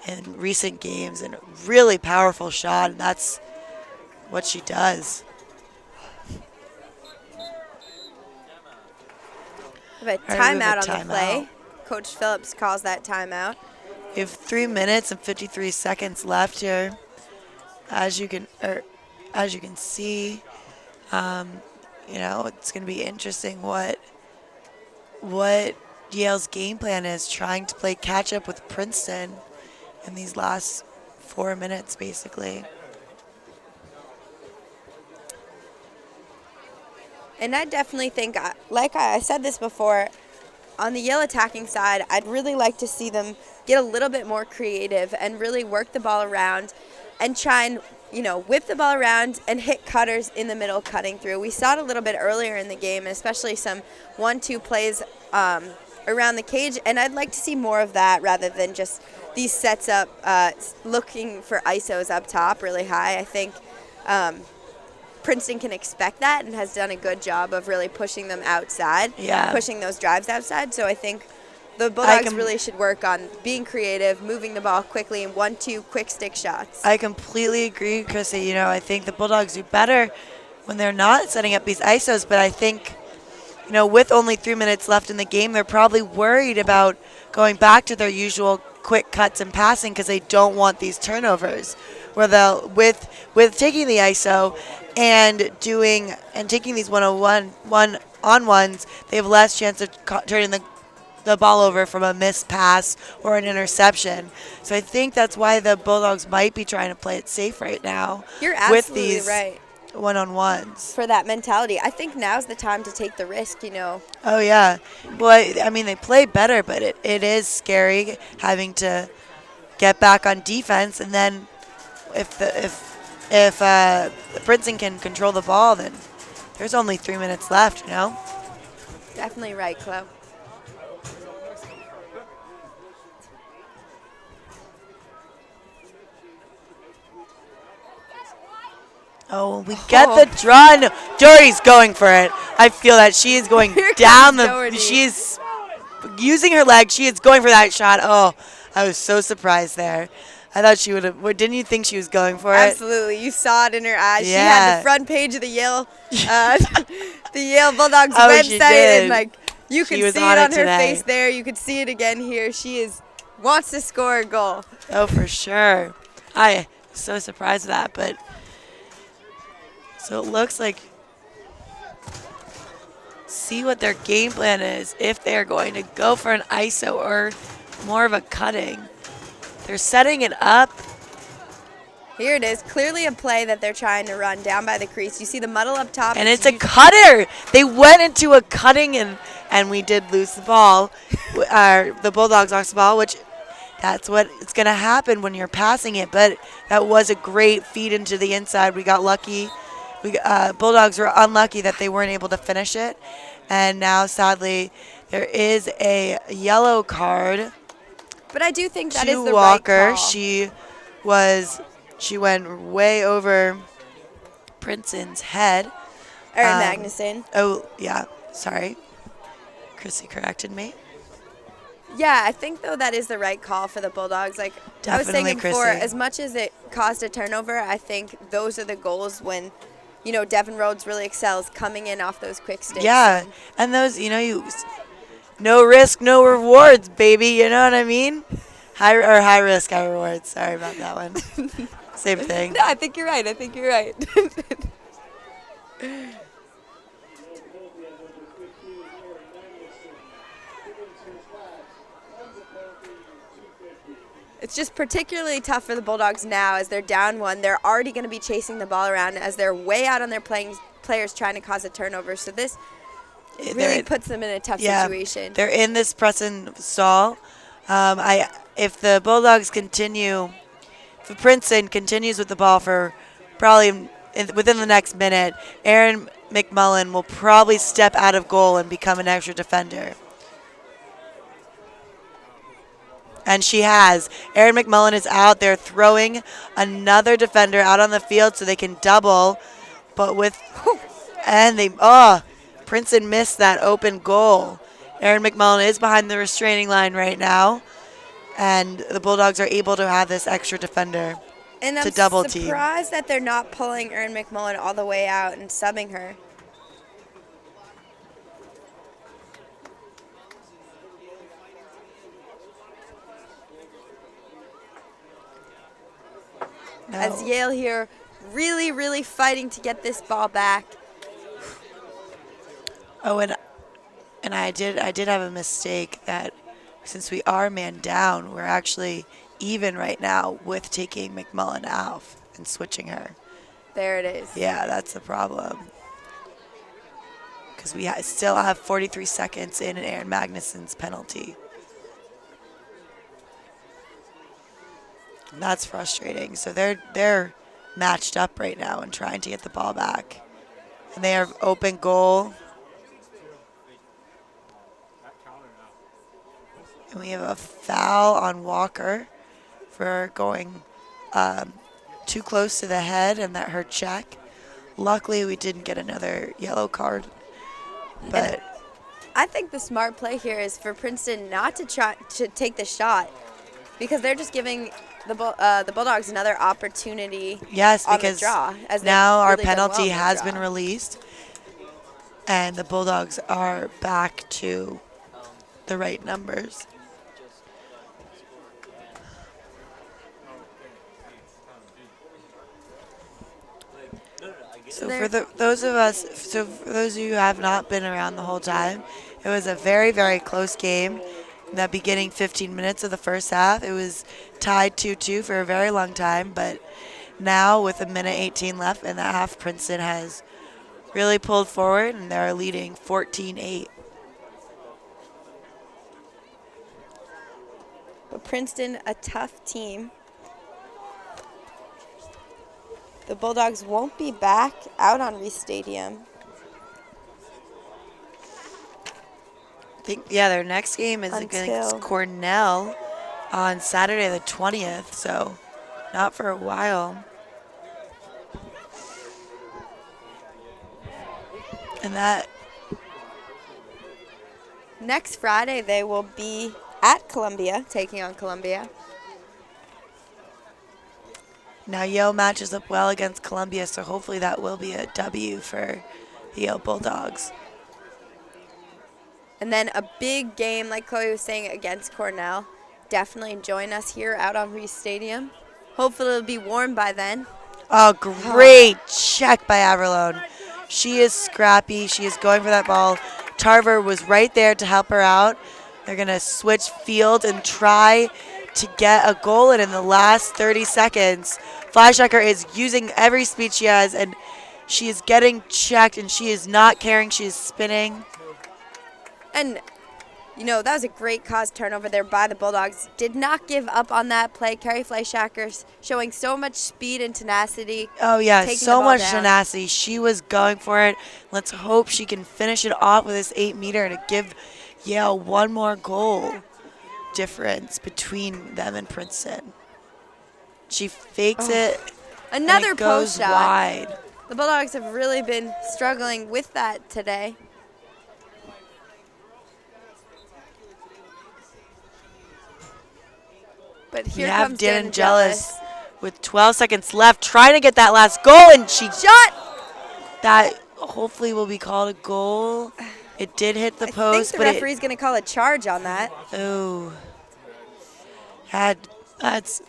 in recent games, and a really powerful shot, and that's what she does. We have a timeout on the play. Coach Phillips calls that timeout. We have 3 minutes and 53 seconds left here. As you can see, it's going to be interesting what Yale's game plan is, trying to play catch up with Princeton in these last 4 minutes, basically. And I definitely think, like I said this before, on the Yale attacking side, I'd really like to see them get a little bit more creative and really work the ball around and try and, whip the ball around and hit cutters in the middle cutting through. We saw it a little bit earlier in the game, especially some 1-2 plays around the cage, and I'd like to see more of that rather than just these sets up looking for ISOs up top really high. I think Princeton can expect that and has done a good job of really pushing them outside, Yeah. pushing those drives outside. So I think the I Bulldogs can- really should work on being creative, moving the ball quickly, and 1-2 quick stick shots. I completely agree, Chrissy. You know, I think the Bulldogs do better when they're not setting up these ISOs, but I think, you know, with only 3 minutes left in the game, they're probably worried about going back to their usual quick cuts and passing because they don't want these turnovers. Where they'll with taking the ISO and taking these 1-on-ones, they have less chance of turning the ball over from a missed pass or an interception. So I think that's why the Bulldogs might be trying to play it safe right now. You're with absolutely these right. One-on-ones. For that mentality. I think now's the time to take the risk, you know. Oh, yeah. Well, I mean, they play better, but it is scary having to get back on defense. And then if Princeton can control the ball, then there's only 3 minutes left, you know? Definitely right, Chloe. Oh, we get the draw. No, Dory's going for it. I feel that she is going Here down comes the. Doherty. She's using her leg. She is going for that shot. Oh, I was so surprised there. I thought she would have. Didn't you think she was going for it? Absolutely. You saw it in her eyes. Yeah. She had the front page of the Yale the Yale Bulldogs Oh, she website, did. and like you She could was see on it it on her today. face there. You could see it again here. She wants to score a goal. Oh, for sure. I so surprised at that, but so it looks like see what their game plan is if they're going to go for an ISO or more of a cutting. They're setting it up. Here it is. Clearly a play that they're trying to run down by the crease. You see the muddle up top. And it's a cutter. They went into a cutting, and we did lose the ball. The Bulldogs lost the ball, which that's what it's going to happen when you're passing it. But that was a great feed into the inside. We got lucky. Bulldogs were unlucky that they weren't able to finish it. And now, sadly, there is a yellow card But I do think that to is the Walker. right call. She went way over Princeton's head. Erin Magnuson. Oh, yeah. Sorry. Chrissy corrected me. Yeah, I think, though, that is the right call for the Bulldogs. Like I was Definitely, saying before, Chrissy. as much as it caused a turnover, I think those are the goals when, you know, Devin Rhodes really excels coming in off those quick sticks. Yeah. And those, no risk, no rewards, baby. You know what I mean? High risk, high rewards. Sorry about that one. Same thing. No, I think you're right. It's just particularly tough for the Bulldogs now as they're down one. They're already going to be chasing the ball around as they're way out on their players trying to cause a turnover. So this really puts them in a tough situation. They're in this press and stall. If the Bulldogs continue, if Princeton continues with the ball for probably within the next minute, Erin McMullen will probably step out of goal and become an extra defender. And she has. Erin McMullen is out there throwing another defender out on the field so they can double. But Princeton missed that open goal. Erin McMullen is behind the restraining line right now. And the Bulldogs are able to have this extra defender to double team. And I'm surprised that they're not pulling Erin McMullen all the way out and subbing her. No. As Yale here really, really fighting to get this ball back. Oh, and I did have a mistake that since we are man down, we're actually even right now with taking McMullen out and switching her. There it is. Yeah, that's the problem. Because we still have 43 seconds in Erin Magnuson's penalty. And that's frustrating. So they're matched up right now and trying to get the ball back. And they have open goal. And we have a foul on Walker for going too close to the head and that her check. Luckily, we didn't get another yellow card. But I think the smart play here is for Princeton not to try to take the shot because they're just giving the Bulldogs another opportunity yes, on the because draw. As now our really done well penalty on the has draw. been released, and the Bulldogs are back to the right numbers. So for those of you who have not been around the whole time, it was a very, very close game. In the beginning 15 minutes of the first half, it was tied 2-2 for a very long time. But now, with a minute 18 left in that half, Princeton has really pulled forward, and they're leading 14-8. But Princeton, a tough team. The Bulldogs won't be back out on Reese Stadium. Their next game is against Cornell on Saturday the 20th, so not for a while. And that Next Friday, they will be at Columbia, taking on Columbia. now Yale matches up well against Columbia, so hopefully that will be a W for the Yale Bulldogs. And then a big game, like Chloe was saying, against Cornell. Definitely join us here out on Reese Stadium. Hopefully it'll be warm by then. Oh, great check by Averlone. She is scrappy. She is going for that ball. Tarver was right there to help her out. They're going to switch field and try to get a goal in the last 30 seconds. Fleischhacker is using every speed she has, and she is getting checked, and she is not caring. She is spinning. And, that was a great cause turnover there by the Bulldogs. Did not give up on that play. Carrie Fleischhacker showing so much speed and tenacity. Oh, yeah, so much down. tenacity. She was going for it. Let's hope she can finish it off with this 8-meter to give Yale one more goal difference between them and Princeton. She fakes it. Another and it goes post shot. wide. The Bulldogs have really been struggling with that today. But here We have comes Dan Dan Jealous with 12 seconds left, trying to get that last goal, and she shot. That hopefully will be called a goal. It did hit the I post, think the but referee's going to call a charge on that. That's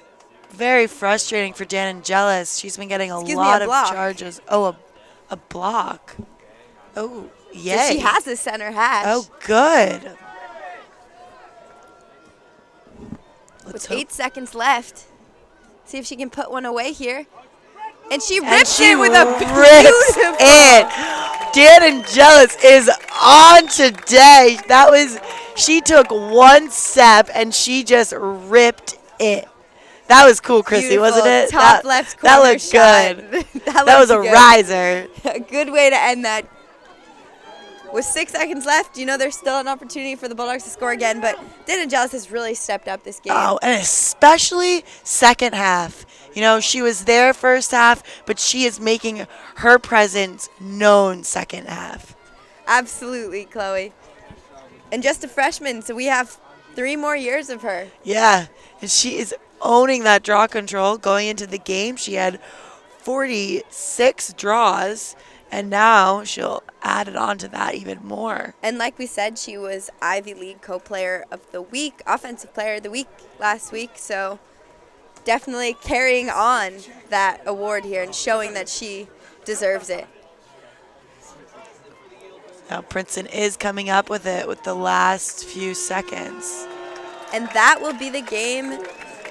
very frustrating for Dan Jealous. She's been getting a Excuse lot me, a of block. charges. Oh, a block. Oh, yay. So she has the center hash. Oh, good. With 8 seconds left. See if she can put one away here. And she rips it with a beautiful. Dan and Jealous is on today. She took one step and she just ripped it. That was cool, Chrissy, Beautiful. wasn't it? Top left corner that looked shot. good. that was a good. riser. A good way to end that. With 6 seconds left, there's still an opportunity for the Bulldogs to score again, but Dan Jealous has really stepped up this game. Oh, and especially second half. She was there first half, but she is making her presence known second half. Absolutely, Chloe. And just a freshman, so we have 3 more years of her. Yeah, and she is owning that draw control. Going into the game, she had 46 draws, and now she'll add it on to that even more. And like we said, she was Ivy League Co-Player of the Week, Offensive Player of the Week last week, so definitely carrying on that award here and showing that she deserves it. Now Princeton is coming up with it with the last few seconds. And that will be the game.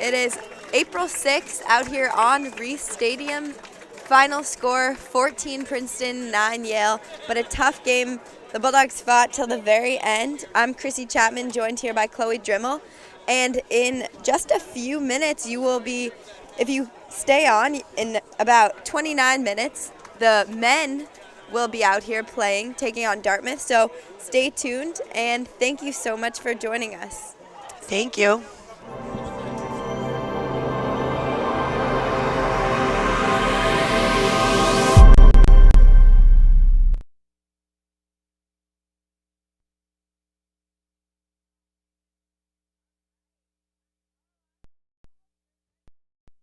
It is April 6th out here on Reese Stadium. Final score, 14 Princeton, 9 Yale, but a tough game. The Bulldogs fought till the very end. I'm Chrissy Chapman, joined here by Chloe Drimmel. And in just a few minutes, you will be, if you stay on, in about 29 minutes, the men will be out here playing, taking on Dartmouth. So stay tuned, and thank you so much for joining us. Thank you.